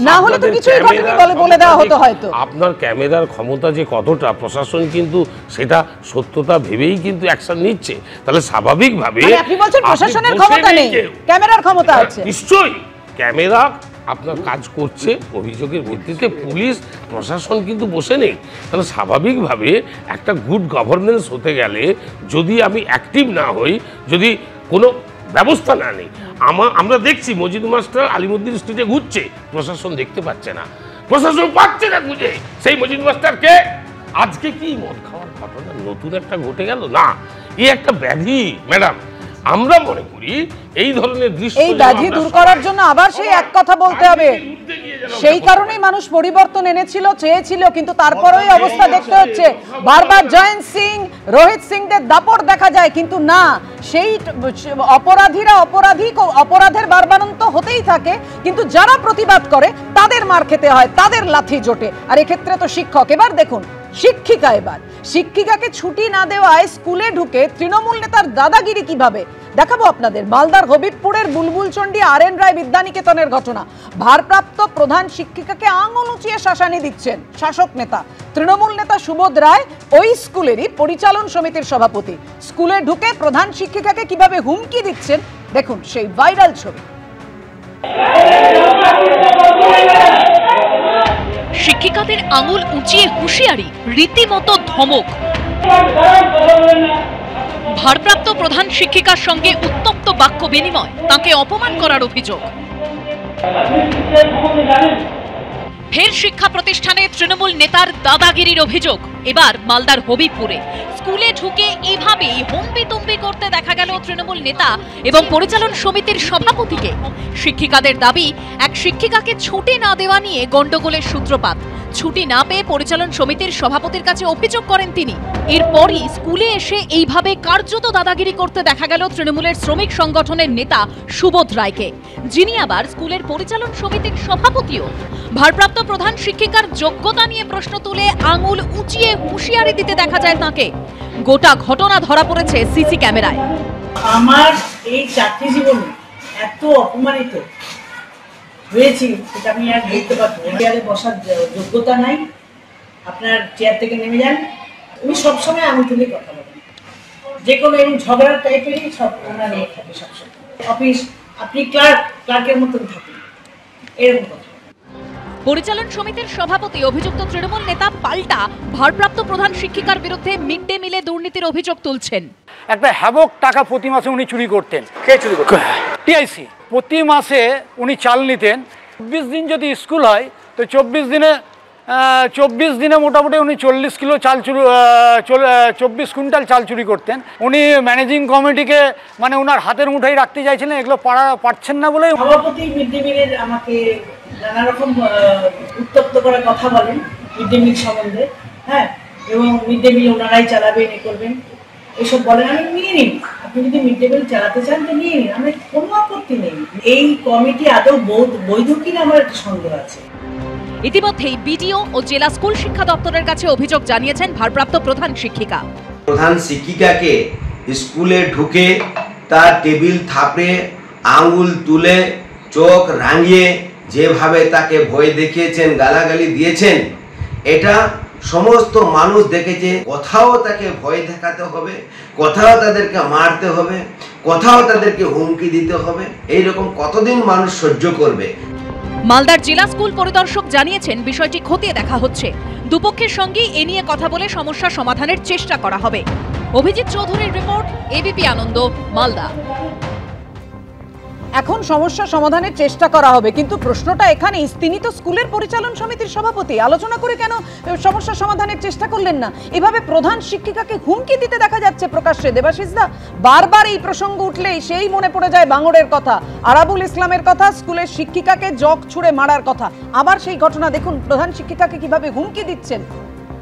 না হলে তো কিছুই ঘটেনি বলে দেওয়া হতো হয়তো। আপনার ক্যামেরার ক্ষমতা যে কতটা, প্রশাসন কিন্তু সেটা সত্যতা ভেবেই কিন্তু অ্যাকশন নিচ্ছে। তাহলে স্বাভাবিকভাবে আপনি বলছেন প্রশাসনের ক্ষমতা নেই, ক্যামেরার ক্ষমতা আছে। নিশ্চয়ই ক্যামেরা আপনার কাজ করছে, অভিযোগের ভিত্তিতে পুলিশ প্রশাসন কিন্তু বসে নেই। তাহলে স্বাভাবিকভাবে একটা গুড গভর্নেন্স হতে গেলে যদি আমি অ্যাক্টিভ না হই, যদি কোনো ব্যবস্থা না নেই, আমরা দেখছি মজিদ মাস্টার আলিমুদ্দিন স্ট্রিটে ঘুরছে, প্রশাসন দেখতে পাচ্ছে না, প্রশাসন পাচ্ছে না খুঁজে সেই মজিদ মাস্টারকে। আজকে কি মদ খাওয়ার ঘটনা নতুন একটা ঘটে গেল না? এই একটা ব্যাধি ম্যাডাম। আমরা মনে করি এই ধরনের দৃশ্য, এই ব্যাধি দূর করার জন্য আবার সেই এক কথা বলতে হবে, সেই কারণেই মানুষ পরিবর্তন এনেছিল, চেয়েছিল, কিন্তু তারপরেই অবস্থা দেখতে হচ্ছে। বারবার জয়ন্ত সিং, রোহিত সিংদের দাপট দেখা যায়, কিন্তু না, সেই অপরাধীরা অপরাধের বারবারন্ত হতেই থাকে, কিন্তু যারা প্রতিবাদ করে তাদের মার খেতে হয়, তাদের লাথি জোটে। আর এক্ষেত্রে তো শিক্ষক। এবার দেখুন শিক্ষিকা, এবার শিক্ষিকাকে ছুটি না দেওয়ায় স্কুলে ঢুকে তৃণমূল নেতার দাদাগিরি কিভাবে দেখাবো আপনাদের। মালদার হবিবপুরের বুলবুলচন্ডী RN রায় বিদ্যানিকেতনের ঘটনা। ভারপ্রাপ্ত প্রধান শিক্ষিকাকে আঙুল উঁচিয়ে শাসানি দিচ্ছেন শাসক নেতা, তৃণমূল নেতা সুবোধ রায়, ওই স্কুলেরই পরিচালন সমিতির সভাপতি। স্কুলে ঢুকে প্রধান শিক্ষিকাকে কিভাবে হুমকি দিচ্ছেন দেখুন সেই ভাইরাল ছবি। শিক্ষিকাদের আঙুল উঁচিয়ে হুঁশিয়ারি, রীতিমতো ধমক। ভারপ্রাপ্ত প্রধান শিক্ষিকার সঙ্গে উত্তপ্ত বাক্য বিনিময়, তাকে অপমান করার অভিযোগ। ফের শিক্ষা প্রতিষ্ঠানে তৃণমূল নেতার দাদাগিরির অভিযোগ, এবার মালদার হবিবপুরে। স্কুলে ঢুকে এভাবেই হম্বিতম্বি করতে দেখা গেল তৃণমূল নেতা এবং পরিচালন সমিতির সভাপতিকে। শিক্ষিকাদের দাবি, এক শিক্ষিকাকে ছুটি না দেওয়া নিয়ে গন্ডগোলের সূত্রপাত। ছুটি না পেয়ে পরিচালন সমিতির সভাপতির কাছে অভিযোগ করেন তিনি। এরপরই স্কুলে এসে এইভাবে কার্যত দাদাগিরি করতে দেখা গেল তৃণমূলের শ্রমিক সংগঠনের নেতা সুবোধ রায়কে, যিনি আবার স্কুলের পরিচালন সমিতির সভাপতিও। ভারপ্রাপ্ত প্রধান শিক্ষিকার যোগ্যতা নিয়ে প্রশ্ন তুলে আঙুল উঁচিয়ে হুঁশিয়ারি দিতে দেখা যায় তাকে। গোটা ঘটনা ধরা পড়েছে সিসি ক্যামেরায়। আমার এই চাকরি জীবনে এত অপমানিত হয়েছি সেটা আমি আর বলতে পারবো না। চেয়ারে বসার যোগ্যতা নাই, আপনার চেয়ার থেকে নেমে যান। উনি সবসময় আমি তুলে কথা বলেন, যে কোনো এরকম ঝগড়ার টাইপেরই সব ওনার নিয়ে থাকে সবসময়। অফিস আপনি ক্লার্কের মতন থাকেন, এরকম কথা। পরিচালন সমিতির সভাপতি অভিযুক্ত তৃণমূল নেতা পাল্টা ভারপ্রাপ্ত প্রধান শিক্ষিকার বিরুদ্ধে মিড ডে মিলে দুর্নীতির অভিযোগ তুলছেন। একটা হ্যাবক টাকা প্রতি মাসে উনি চুরি করতেন। কে চুরি করতেন? টিআইসি। প্রতি মাসে উনি চাল নিতেন। 24 দিন যদি স্কুল হয় তো 24 দিনে মোটামুটি উনি 40 কিলো চাল চুরি, 24 কুইন্টাল চাল চুরি করতেন। উনি ম্যানেজিং কমিটিকে মানে ওনার হাতের মুঠোয় রাখতে চাইছিলেন, এগুলো পারছেন না বলে সভাপতি মিড ডে মিলের আমাকে নানা রকম উত্তপ্ত করে কথা বলেন মিড ডে মিল সম্বন্ধে, হ্যাঁ, এবং মিড ডে মিল ওনারাই চালাবেন, এ করবেন। এসব বলেন, আমি নিয়ে নিন, আপনি যদি মিড ডে মিল চালাতে চান তো নিয়ে নিন, আমার কোনো আপত্তি নেই। এই কমিটি আদৌ বৈধ কিনা আমার একটা সন্দেহ আছে। ইতিমধ্যেই বিডিও ও জেলা স্কুল শিক্ষা দপ্তরের কাছে অভিযোগ জানিয়েছেন ভারপ্রাপ্ত প্রধান শিক্ষিকা। প্রধান শিক্ষিকাকে স্কুলে ঢুকে তার টেবিল থাপড়ে আঙুল তুলে চোখ রাঙিয়ে যেভাবে তাকে ভয় দেখিয়েছেন, গালাগালি দিয়েছেন, এটা সমস্ত মানুষ দেখেছে। কোথাও তাকে ভয় দেখাতে হবে, কোথাও তাদেরকে মারতে হবে, কোথাও তাদেরকে হুমকি দিতে হবে, এইরকম কতদিন মানুষ সহ্য করবে? মালদার জেলা স্কুল পরিদর্শক জানিয়েছেন বিষয়টি খতিয়ে দেখা হচ্ছে। দুপক্ষের সঙ্গেই এ নিয়ে কথা বলে সমস্যা সমাধানের চেষ্টা করা হবে। অভিজিৎ চৌধুরীর রিপোর্ট, এবিপি আনন্দ, মালদা। এখন সমস্যা সমাধানের চেষ্টা করা হবে, কিন্তু প্রশ্নটা এখানেই, তিনি তো স্কুলের পরিচালন সমিতির সভাপতি, আলোচনা করে কেন সমস্যা সমাধানের চেষ্টা করলেন না? এভাবে প্রধান শিক্ষিকাকে হুমকি দিতে দেখা যাচ্ছে প্রকাশ্যে। দেবাশিস দা, বারবার এই প্রসঙ্গ উঠলেই সেই মনে পড়ে যায় বাঙড়ের কথা, আরাবুল ইসলামের কথা, স্কুলের শিক্ষিকাকে জগ ছুঁড়ে মারার কথা। আবার সেই ঘটনা দেখুন, প্রধান শিক্ষিকাকে কিভাবে হুমকি দিচ্ছেন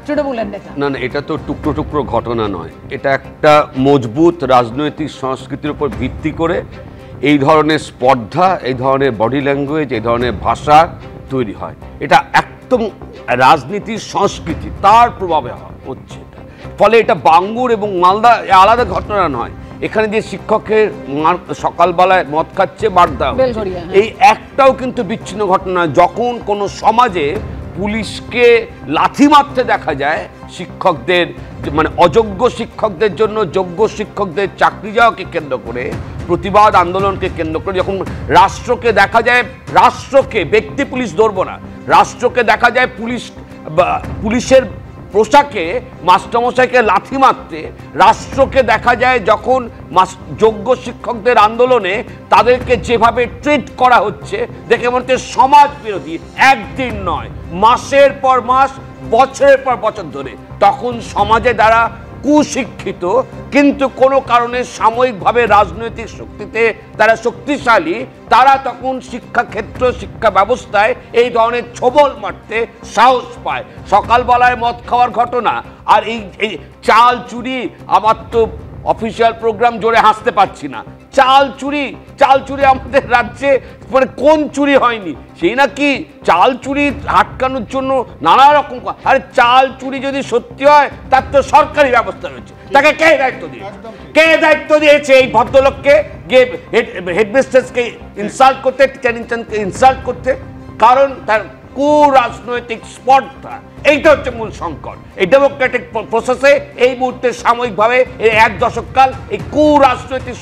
তৃণমূলের নেতা। না না, এটা তো টুকরো টুকরো ঘটনা নয়, এটা একটা মজবুত রাজনৈতিক সংস্কৃতির উপর ভিত্তি করে এই ধরনের স্পর্ধা, এই ধরনের বডি ল্যাঙ্গুয়েজ, এই ধরনের ভাষা তৈরি হয়। এটা একদম রাজনীতির সংস্কৃতি, তার প্রভাবে হচ্ছে এটা। ফলে এটা বাঙ্গুর এবং মালদা আলাদা ঘটনা নয়। এখানে যে শিক্ষকের সকালবেলায় মদ খাচ্ছে, মার দেওয়া, এই একটাও কিন্তু বিচ্ছিন্ন ঘটনা। যখন কোনো সমাজে পুলিশকে লাথি মারতে দেখা যায়, শিক্ষকদের মানে অযোগ্য শিক্ষকদের জন্য যোগ্য শিক্ষকদের চাকরি যাওয়াকে কেন্দ্র করে, প্রতিবাদ আন্দোলনকে কেন্দ্র করে, যখন রাষ্ট্রকে দেখা যায়, রাষ্ট্রকে, ব্যক্তি পুলিশ ধরবো না, রাষ্ট্রকে দেখা যায় পুলিশের পোশাকে মাস্টারমশাইকে লাথি মারতে, রাষ্ট্রকে দেখা যায় যখন যোগ্য শিক্ষকদের আন্দোলনে তাদেরকে যেভাবে ট্রিট করা হচ্ছে দেখে মনে হচ্ছে সমাজ বিরোধী, একদিন নয়, মাসের পর মাস, বছরের পর বছর ধরে, তখন সমাজে দ্বারা কুশিক্ষিত কিন্তু কোনো কারণে সাময়িকভাবে রাজনৈতিক শক্তিতে তারা শক্তিশালী, তারা তখন শিক্ষাক্ষেত্র, শিক্ষা ব্যবস্থায় এই ধরনের ছোবল মারতে সাহস পায়। সকালবেলায় মদ খাওয়ার ঘটনা আর এই চাল চুরি, আমার তো অফিসিয়াল প্রোগ্রাম জোরে হাসতে পারছি না। চাল চুরি আমাদের রাজ্যে মানে কোন চুরি হয়নি? সেই নাকি চাল চুরি আটকানোর জন্য নানা রকম, আরে চাল চুরি যদি সত্যি হয় তার তো সরকারি ব্যবস্থা রয়েছে, তাকে কে দায়িত্ব দিয়েছে? কে দায়িত্ব দিয়েছে এই ভদ্রলোককে গিয়ে হেডমিস্ট্রেসকে ইনসাল্ট করতে, টিচার ইনসাল্ট করতে? কারণ তার কুরাজনৈতিক স্পর্ধা, এইটা হচ্ছে মূল সংকট। এই ডেমোক্রেটিক প্রসেসে এই মুহূর্তে সাময়িকভাবে এই এক দশককাল এই কুরাজনৈতিক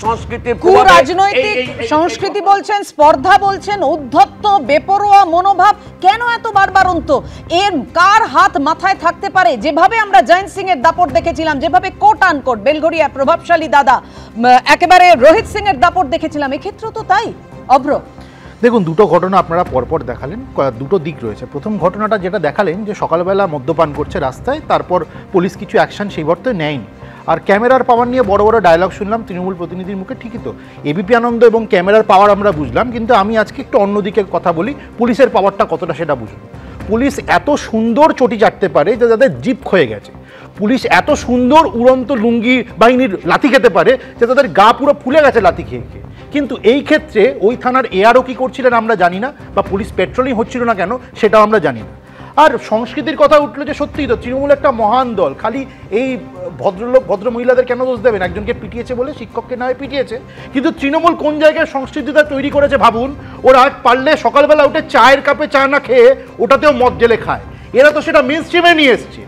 সংস্কৃতি বলছেন, স্পর্ধা বলছেন, উদ্ধত্ত বেপরোয়া মনোভাব, কেন এত বারবারন্ত? এর কার হাত মাথায় থাকতে পারে? যেভাবে আমরা জয়ন্ত সিং এর দাপট দেখেছিলাম, যেভাবে কোট আনকোট বেলঘড়িয়ার প্রভাবশালী দাদা, একেবারে রোহিত সিং এর দাপট দেখেছিলাম, এক্ষেত্রেও তো তাই। অভ্র, দেখুন, দুটো ঘটনা আপনারা পরপর দেখালেন, দুটো দিক রয়েছে। প্রথম ঘটনাটা যেটা দেখালেন যে সকালবেলা মদ্যপান করছে রাস্তায়, তারপর পুলিশ কিছু অ্যাকশন সেই বর্তে নেয়নি। আর ক্যামেরার পাওয়ার নিয়ে বড় বড় ডায়লগ শুনলাম তৃণমূল প্রতিনিধির মুখে। ঠিকই তো, এবিপি আনন্দ এবং ক্যামেরার পাওয়ার আমরা বুঝলাম, কিন্তু আমি আজকে একটু অন্যদিকে কথা বলি, পুলিশের পাওয়ারটা কতটা সেটা বুঝুন। পুলিশ এত সুন্দর চটি চাটতে পারে যে যাদের জিপ ক্ষয়ে গেছে, পুলিশ এত সুন্দর উড়ন্ত লুঙ্গি বাহিনীর লাথি খেতে পারে যে তাদের গা পুরো ফুলে গেছে লাথি খেয়ে খেয়ে। কিন্তু এই ক্ষেত্রে ওই থানার এআরও কি করছিলেন আমরা জানি না, বা পুলিশ পেট্রোলিং হচ্ছিল না কেন সেটাও আমরা জানি না। আর সংস্কৃতির কথা উঠলো যে সত্যিই তো তৃণমূল একটা মহান দল, খালি এই ভদ্র মহিলাদের কেন দোষ দেবেন? একজনকে পিটিয়েছে বলে, শিক্ষককে না হয় পিটিয়েছে, কিন্তু তৃণমূল কোন জায়গায় সংস্কৃতিটা তৈরি করেছে ভাবুন। ওরা পারলে সকালবেলা উঠে চায়ের কাপে চা না খেয়ে ওটাতেও মদ জেলে খায়। এরা তো সেটা মেন স্ট্রিমে নিয়ে এসছে।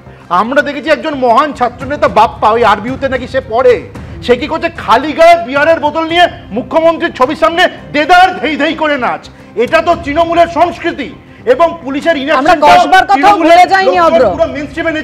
আমরা দেখেছি একজন মহান ছাত্রনেতা বাপ্পা, ওই আরবিউতে নাকি সে পড়ে, সে কি করছে, খালি গায়ে বিয়ারের বোতল নিয়ে মুখ্যমন্ত্রীর ছবির সামনে দেদার ধেই ধেই করে নাচ। এটা তো তৃণমূলের সংস্কৃতি এবং পুলিশের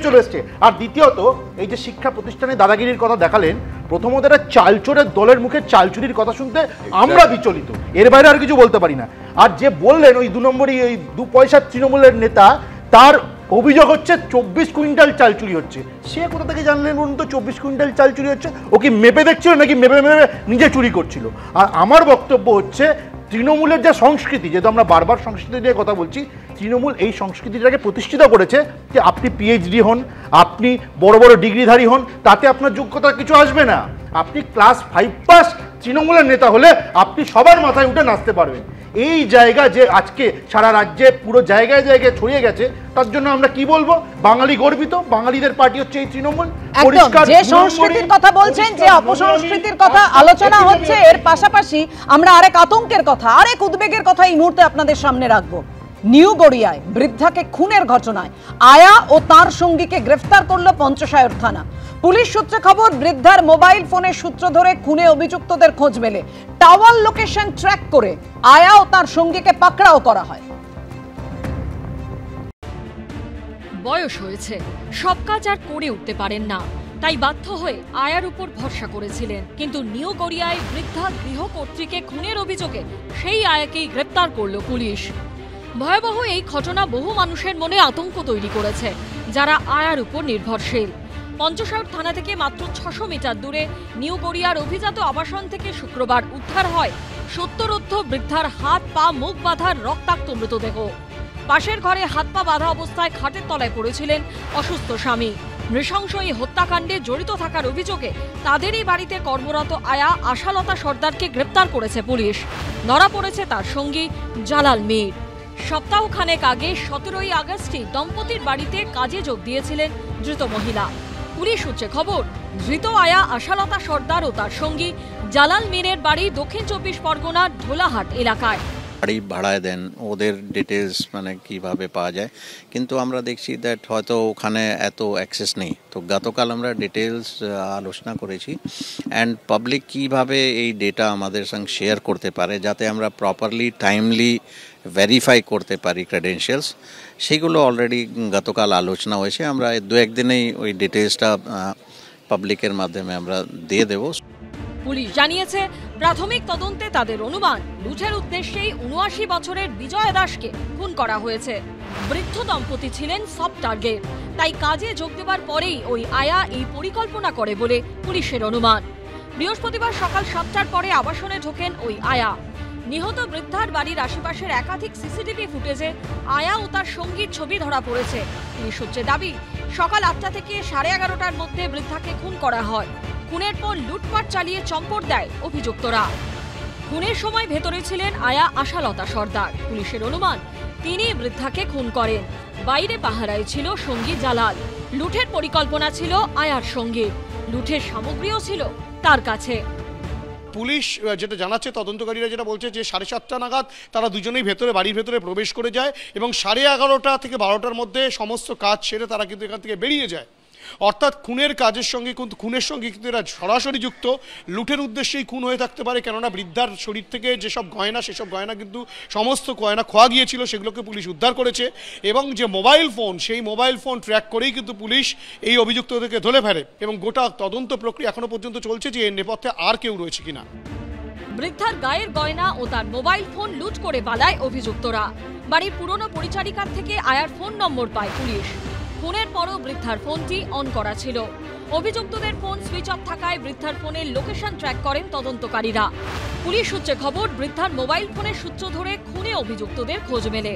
চলে এসছে। আর দ্বিতীয়ত, এই যে শিক্ষা প্রতিষ্ঠানে দাদাগিরির কথা দেখালেন, প্রথমত এটা চালচোরের দলের মুখে চালচুরির কথা শুনতে আমরা বিচলিত, এর বাইরে আর কিছু বলতে পারি না। আর যে বললেন ওই 2 নম্বরই ওই 2 পয়সার তৃণমূলের নেতা, তার অভিযোগ হচ্ছে 24 কুইন্টাল চাল চুরি হচ্ছে। সে কোথা থেকে জানলেন বলুন তো 24 কুইন্টাল চাল চুরি হচ্ছে? ও কি মেপে দেখছিল নাকি মেপে মেপে নিজে চুরি করছিল? আর আমার বক্তব্য হচ্ছে তৃণমূলের যে সংস্কৃতি, যেহেতু আমরা বারবার সংস্কৃতি নিয়ে কথা বলছি, তৃণমূল এই সংস্কৃতিটাকে প্রতিষ্ঠিত করেছে যে আপনি পিএইচডি হন, আপনি বড় বড় ডিগ্রিধারী হন, তাতে আপনার যোগ্যতা কিছু আসবে না। আপনি ক্লাস 5 পাস তৃণমূলের নেতা হলে আপনি সবার মাথায় উঠে নাচতে পারবেন। এই জায়গা যে আজকে সারা রাজ্যে পুরো জায়গায় জায়গায় ছড়িয়ে গেছে, তার জন্য আমরা কি বলবো, বাঙালি গর্বিত, বাঙালিদের পার্টি হচ্ছে এই তৃণমূল। যে সংস্কৃতির কথা বলছেন, যে অপসংস্কৃতির কথা আলোচনা হচ্ছে, এর পাশাপাশি আমরা আরেক আতঙ্কের কথা, আরেক উদ্বেগের কথা এই মুহূর্তে আপনাদের সামনে রাখবো। নিউ গড়িয়ায় বৃদ্ধাকে খুনের ঘটনায় আয়া ও তার সঙ্গীকে গ্রেফতার করলো পঞ্চশায়র থানা। পুলিশ সূত্রে খবর, বৃদ্ধার মোবাইল ফোনের সূত্র ধরে খুনে অভিযুক্তদের খোঁজ মেলে। টাওয়ার লোকেশন ট্র্যাক করে আয়া ও তার সঙ্গীকে পাকড়াও করা হয়। বয়স হয়েছে, সব কাজ আর করে উঠতে পারেন না, তাই বাধ্য হয়ে আয়ার উপর ভরসা করেছিলেন। কিন্তু নিউ গড়িয়ায় বৃদ্ধা গৃহকর্ত্রীকে খুনের অভিযোগে সেই আয়াকেই গ্রেপ্তার করল পুলিশ। ভয়াবহ এই ঘটনা বহু মানুষের মনে আতঙ্ক তৈরি করেছে, যারা আয়ার উপর নির্ভরশীল। পঞ্চশায়র থানা থেকে মাত্র 600 মিটার দূরে নিউ গড়িয়ার অভিজাত আবাসন থেকে শুক্রবার উদ্ধার হয় সত্তরোর্ধ্ব বৃদ্ধার হাত পা মুখ বাঁধার রক্তাক্ত মৃতদেহ। পাশের ঘরে হাত পা বাঁধা অবস্থায় খাটের তলায় পড়েছিলেন অসুস্থ স্বামী। নৃশংস এই হত্যাকাণ্ডে জড়িত থাকার অভিযোগে তাদেরই বাড়িতে কর্মরত আয়া আশালতা সর্দারকে গ্রেপ্তার করেছে পুলিশ। ধরা পড়েছে তার সঙ্গী জালাল মীর। সপ্তাহখানেক আগে 17ই আগস্টই দম্পতির বাড়িতে কাজে যোগ দিয়েছিলেন ধৃত মহিলা। পুলিশ সূত্রে খবর, ধৃত আয়া আশালতা সর্দার ও তার সঙ্গী জালাল মীরের বাড়ি দক্ষিণ 24 পরগনার ঢোলাহাট এলাকায়। বাড়ি ভাড়ায় দেন, ওদের ডিটেলস মানে কিভাবে পাওয়া যায়, কিন্তু আমরা দেখছি দ্যাট হয়তো ওখানে এত অ্যাক্সেস নেই। তো গতকাল আমরা ডিটেলস আলোচনা করেছি অ্যান্ড পাবলিক কিভাবে এই ডেটা আমাদের সঙ্গে শেয়ার করতে পারে, যাতে আমরা প্রপারলি টাইমলি ভেরিফাই করতে পারি ক্রেডেনশিয়ালস, সেগুলো অলরেডি গতকাল আলোচনা হয়েছে। আমরা 2-1 দিনেই ওই ডিটেলসটা পাবলিকের মাধ্যমে আমরা দিয়ে দেব। পুলিশ জানিয়েছে, প্রাথমিক তদন্তে তাদের অনুমান লুঠের উদ্দেশ্যেই 79 বছরের বিজয় দাসকে খুন করা হয়েছে। বৃদ্ধ দম্পতি ছিলেন সফট টার্গেট, তাই কাজে যোগ দেওয়ার পরেই ওই আয়া এই পরিকল্পনা করে বলে পুলিশের অনুমান। বৃহস্পতিবার সকাল 7টার পরে আবাসনে ঢোকেন ওই আয়া। নিহত বৃদ্ধার বাড়ির আশেপাশের একাধিক সিসিটিভি ফুটেজে আয়া ও তার সঙ্গীর ছবি ধরা পড়েছে। পুলিশ সূত্রে দাবি, সকাল 8টা থেকে 11:30টার মধ্যে বৃদ্ধাকে খুন করা হয়। খুনের পর লুটপাট চালিয়ে চম্পট দেয় অভিযুক্তরা। খুনের সময় ভেতরে ছিলেন আয়া আশালতা সর্দার। পুলিশের অনুমান, তিনি বৃদ্ধাকে খুন করেন। বাইরে পাহারায় ছিল সঙ্গী জালাল। লুঠের পরিকল্পনা ছিল আয়ার সঙ্গে, লুঠের সামগ্রীও ছিল তার কাছে। পুলিশ যেটা জানাচ্ছে, তদন্তকারীরা যেটা বলছে যে 7:30 নাগাদ তারা দুজনেই বাড়ির ভেতরে প্রবেশ করে যায় এবং 11:30 থেকে 12টার মধ্যে সমস্ত কাজ সেরে তারা কিন্তু এখান থেকে বেরিয়ে যায়। অর্থাৎ খুনের কাজের সঙ্গে খুনের সঙ্গে কিন্তু এরা সরাসরি যুক্ত। লুটের উদ্দেশ্যেই খুন হয়ে থাকতে পারে, কেননা বৃদ্ধার শরীর থেকে যেসব গয়না, সেসব গয়না কিন্তু সমস্ত গয়না খোয়া গিয়েছিল, সেগুলোকে পুলিশ উদ্ধার করেছে এবং যে মোবাইল ফোন, সেই মোবাইল ফোন ট্র্যাক করেই কিন্তু পুলিশ এই অভিযুক্তদেরকে ধরে ফেলে এবং গোটা তদন্ত প্রক্রিয়া এখনো পর্যন্ত চলছে যে এর নেপথ্যে আর কেউ রয়েছে কিনা। বৃদ্ধার গায়ের গয়না ও তার মোবাইল ফোন লুট করে পালায় অভিযুক্তরা। বাড়ির পুরনো পরিচারিকার থেকে আয়ার ফোন নম্বর পায় পুলিশ। খুনের পরও বৃদ্ধার ফোনটি অন করা ছিল। অভিযুক্তদের ফোন সুইচ অফ থাকায় বৃদ্ধার ফোনের লোকেশন ট্র্যাক করেন তদন্তকারীরা। পুলিশ সূত্রে খবর, বৃদ্ধার মোবাইল ফোনের সূত্র ধরে খুনে অভিযুক্তদের খোঁজ মেলে।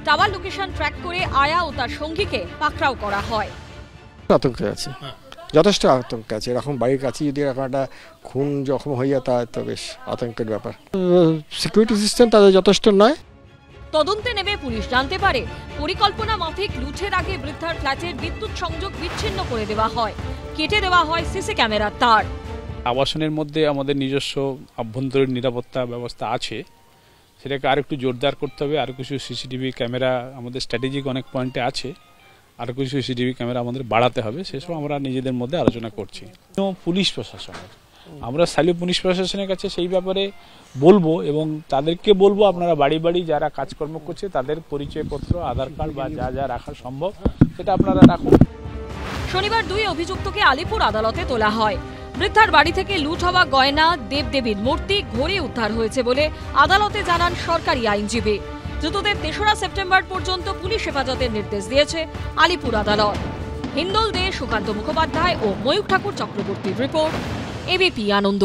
টাওয়ার লোকেশন ট্র্যাক করে আয়া ও তার সঙ্গীকে পাকড়াও করা হয়। আতঙ্কে আছে, যথেষ্ট আতঙ্ক আছে। এরকম বাড়ির কাছে যদি এরকম একটা খুন যখন হয়ে যায়, তা তো বেশ আতঙ্কের ব্যাপার। সিকিউরিটি সিস্টেম তাদের যথেষ্ট নয়। তদন্তে নেমে পুলিশ জানতে পারে, পরিকল্পনা মাফিক লুঠের আগে বৃদ্ধার ফ্ল্যাটের বিদ্যুৎ সংযোগ বিচ্ছিন্ন করে দেওয়া হয়, কেটে দেওয়া হয় সিসি ক্যামেরার তার। আবাসনের মধ্যে আমাদের নিজস্ব আভ্যন্তরীণ নিরাপত্তা ব্যবস্থা আছে, সেটাকে আরেকটু জোরদার করতে হবে। আরও কিছু সিসিটিভি ক্যামেরা আমাদের স্ট্র্যাটেজিক অনেক পয়েন্টে আছে, আরও কিছু সিসিটিভি ক্যামেরা আমাদের বাড়াতে হবে। সেসব আমরা নিজেদের মধ্যে আলোচনা করছি। পুলিশ প্রশাসনের, আমরা স্থানীয় পুলিশ প্রশাসনের কাছে সেই ব্যাপারে বলবো এবং তাদেরকে বলবো, আপনারা বাড়ি বাড়ি যারা কাজকর্ম করছে তাদের পরিচয়পত্র, আধার কার্ড বা যা যা রাখা সম্ভব সেটা আপনারা রাখুন। শনিবার 2 অভিযুক্তকে আলিপুর আদালতে তোলা হয়। বৃদ্ধার বাড়ি থেকে লুট হওয়া গয়না, দেবদেবীর মূর্তি, ঘড়ি উদ্ধার হয়েছে বলে আদালতে জানান সরকারি আইনজীবী। ধৃতদের 3রা সেপ্টেম্বর পর্যন্ত পুলিশ হেফাজতের নির্দেশ দিয়েছে আলিপুর আদালত। হিন্দল দে, সুকান্ত মুখোপাধ্যায় ও ময়ূখ ঠাকুর চক্রবর্তীর রিপোর্ট, এবিপি আনন্দ।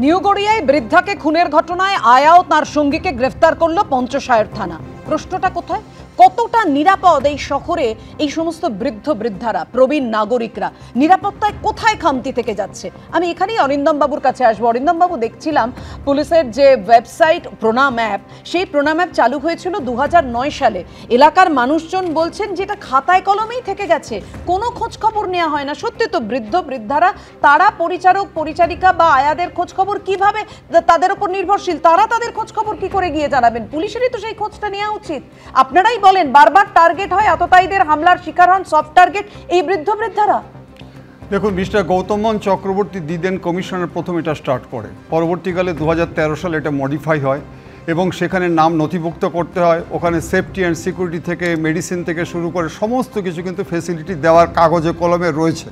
নিউ গড়িয়ায় বৃদ্ধাকে খুনের ঘটনায় আয়া ও তার সঙ্গীকে গ্রেফতার করলো পঞ্চশায়র থানা। প্রশ্নটা কোথায়? কতটা নিরাপদ এই শহরে এই সমস্ত বৃদ্ধ বৃদ্ধারা, প্রবীণ নাগরিকরা? নিরাপত্তায় কোথায় খামতি থেকে যাচ্ছে? আমি এখানেই অরিন্দম বাবুর কাছে আসবো। অরিন্দম বাবু, দেখছিলাম পুলিশের যে ওয়েবসাইট প্রণাম অ্যাপ, সেই প্রণাম অ্যাপ চালু হয়েছিল 2009 সালে। এলাকার মানুষজন বলছেন যেটা খাতায় কলমেই থেকে গেছে, কোনো খোঁজ খবর নেওয়া হয় না। সত্যি তো, বৃদ্ধ বৃদ্ধারা তারা পরিচারক পরিচারিকা বা আয়াদের খোঁজ খবর কিভাবে, তাদের উপর নির্ভরশীল, তারা তাদের খোঁজ খবর কি করে গিয়ে জানাবেন? পুলিশেরই তো সেই খোঁজটা নেওয়া উচিত। আপনারাই বলেন, বারবার টার্গেট হয়, আততায়ীদের হামলার শিকার হন সফট টার্গেট এই বৃদ্ধ বৃদ্ধারা। দেখুন, মিস্টার গৌতম চক্রবর্তী দ্বিদেন কমিশনের প্রথম এটা স্টার্ট করে, পরবর্তীকালে 2013 সালে এটা মডিফাই হয় এবং সেখানে নাম নথিভুক্ত করতে হয়। ওখানে সেফটি অ্যান্ড সিকিউরিটি থেকে মেডিসিন থেকে শুরু করে সমস্ত কিছু কিন্তু ফেসিলিটি দেওয়ার কাগজে কলমে রয়েছে।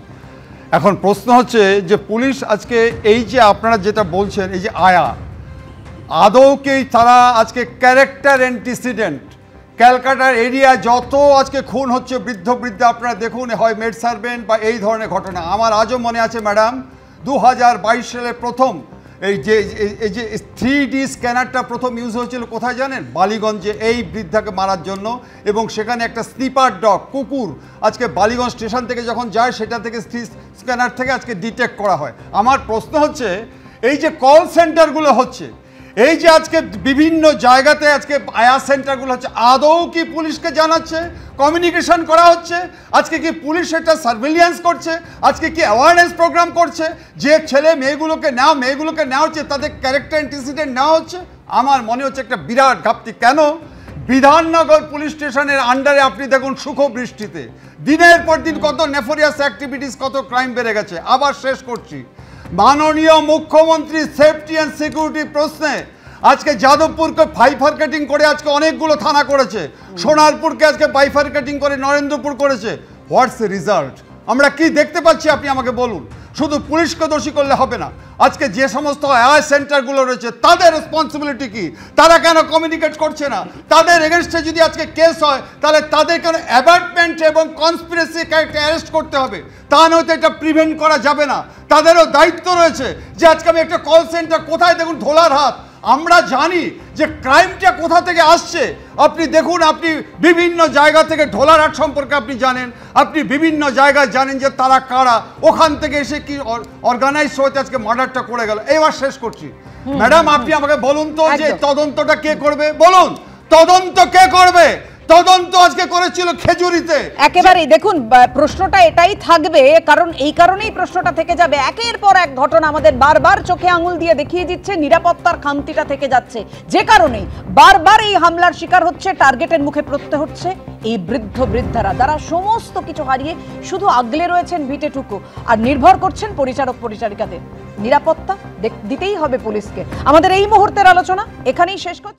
এখন প্রশ্ন হচ্ছে যে পুলিশ আজকে এই যে আপনারা যেটা বলছেন, এই যে আয়া, আদৌ কি তারা আজকে ক্যারেক্টার অ্যান্টিসিডেন্ট, ক্যালকাটার এরিয়া যত আজকে খুন হচ্ছে বৃদ্ধ বৃদ্ধা, আপনারা দেখুন, হয় মেড সার্ভেন্ট বা এই ধরনের ঘটনা। আমার আজও মনে আছে ম্যাডাম, 2022 সালে প্রথম এই যে 3D স্ক্যানারটা প্রথম ইউজ হয়েছিল কোথায় জানেন? বালিগঞ্জে, এই বৃদ্ধাকে মারার জন্য। এবং সেখানে একটা স্নিপার ডগ, কুকুর, আজকে বালিগঞ্জ স্টেশন থেকে যখন যায় সেটা থেকে স্ক্যানার থেকে আজকে ডিটেক্ট করা হয়। আমার প্রশ্ন হচ্ছে, এই যে কল সেন্টারগুলো হচ্ছে, এই যে আজকে বিভিন্ন জায়গাতে আজকে আয়া সেন্টারগুলো হচ্ছে, আদৌ কি পুলিশকে জানাচ্ছে, কমিউনিকেশন করা হচ্ছে? আজকে কি পুলিশ এটা সার্ভেলিয়েন্স করছে? আজকে কি অ্যাওয়ারনেস প্রোগ্রাম করছে যে ছেলে মেয়েগুলোকে নেওয়া হচ্ছে, তাদের ক্যারেক্টার অ্যান্টিসিডেন্ট নেওয়া হচ্ছে? আমার মনে হচ্ছে একটা বিরাট ঘাটতি। কেন? বিধাননগর পুলিশ স্টেশনের আন্ডারে আপনি দেখুন, সুখ বৃষ্টিতে দিনের পর দিন কত নেফোরিয়াস অ্যাক্টিভিটিস, কত ক্রাইম বেড়ে গেছে। আবার শেষ করছি, মাননীয় মুখ্যমন্ত্রী সেফটি অ্যান্ড সিকিউরিটি প্রশ্নে আজকে যাদবপুরকে বাইফারকেটিং করে আজকে অনেকগুলো থানা করেছে, সোনারপুরকে আজকে বাইফারকেটিং করে নরেন্দ্রপুর করেছে। What's the result? আমরা কি দেখতে পাচ্ছি আপনি আমাকে বলুন। শুধু পুলিশকে দোষী করলে হবে না, আজকে যে সমস্ত আয়া সেন্টারগুলো রয়েছে তাদের রেসপন্সিবিলিটি কি? তারা কেন কমিউনিকেট করছে না? তাদের এগেনস্টে যদি আজকে কেস হয় তাহলে তাদের কেন অ্যাবার্টমেন্ট এবং কনস্পিরেসি ক্যারেক্টার অ্যারেস্ট করতে হবে? তা নয়তো এটা প্রিভেন্ট করা যাবে না। তাদেরও দায়িত্ব রয়েছে যে আজকে আমি একটা কল সেন্টার, কোথায় দেখুন ধোলার হাত, আমরা জানি যে ক্রাইমটা কোথা থেকে আসছে। আপনি দেখুন, আপনি বিভিন্ন জায়গা থেকে ঢোলারহাট সম্পর্কে আপনি জানেন, আপনি বিভিন্ন জায়গায় জানেন যে তারা কারা, ওখান থেকে এসে কি অর্গানাইজ হতে আজকে মার্ডারটা করে গেল। এবার শেষ করছি ম্যাডাম, আপনি আমাকে বলুন তো যে তদন্তটা কে করবে? বলুন, তদন্ত কে করবে? তদন্ত আজকে করেছিল খেজুরিতে। একেবারেই দেখুন, প্রশ্নটা এটাই থাকবে, কারণ এই কারণেই প্রশ্নটা থেকে যাবে। একের পর এক ঘটনা আমাদের বারবার চোখে আঙুল দিয়ে দেখিয়ে দিচ্ছে নিরাপত্তার খামতিটা থেকে যাচ্ছে, যে কারণেই বারবার এই হামলার শিকার হচ্ছে, টার্গেটের মুখে পড়তে হচ্ছে এই বৃদ্ধ বৃদ্ধারা, যারা সমস্ত কিছু হারিয়ে শুধু আগলে রয়েছেন ভিটেটুকু আর নির্ভর করছেন পরিচারক পরিচারিকাদের। নিরাপত্তা দিতেই হবে পুলিশকে। আমাদের এই মুহূর্তের আলোচনা এখানেই শেষ করছি।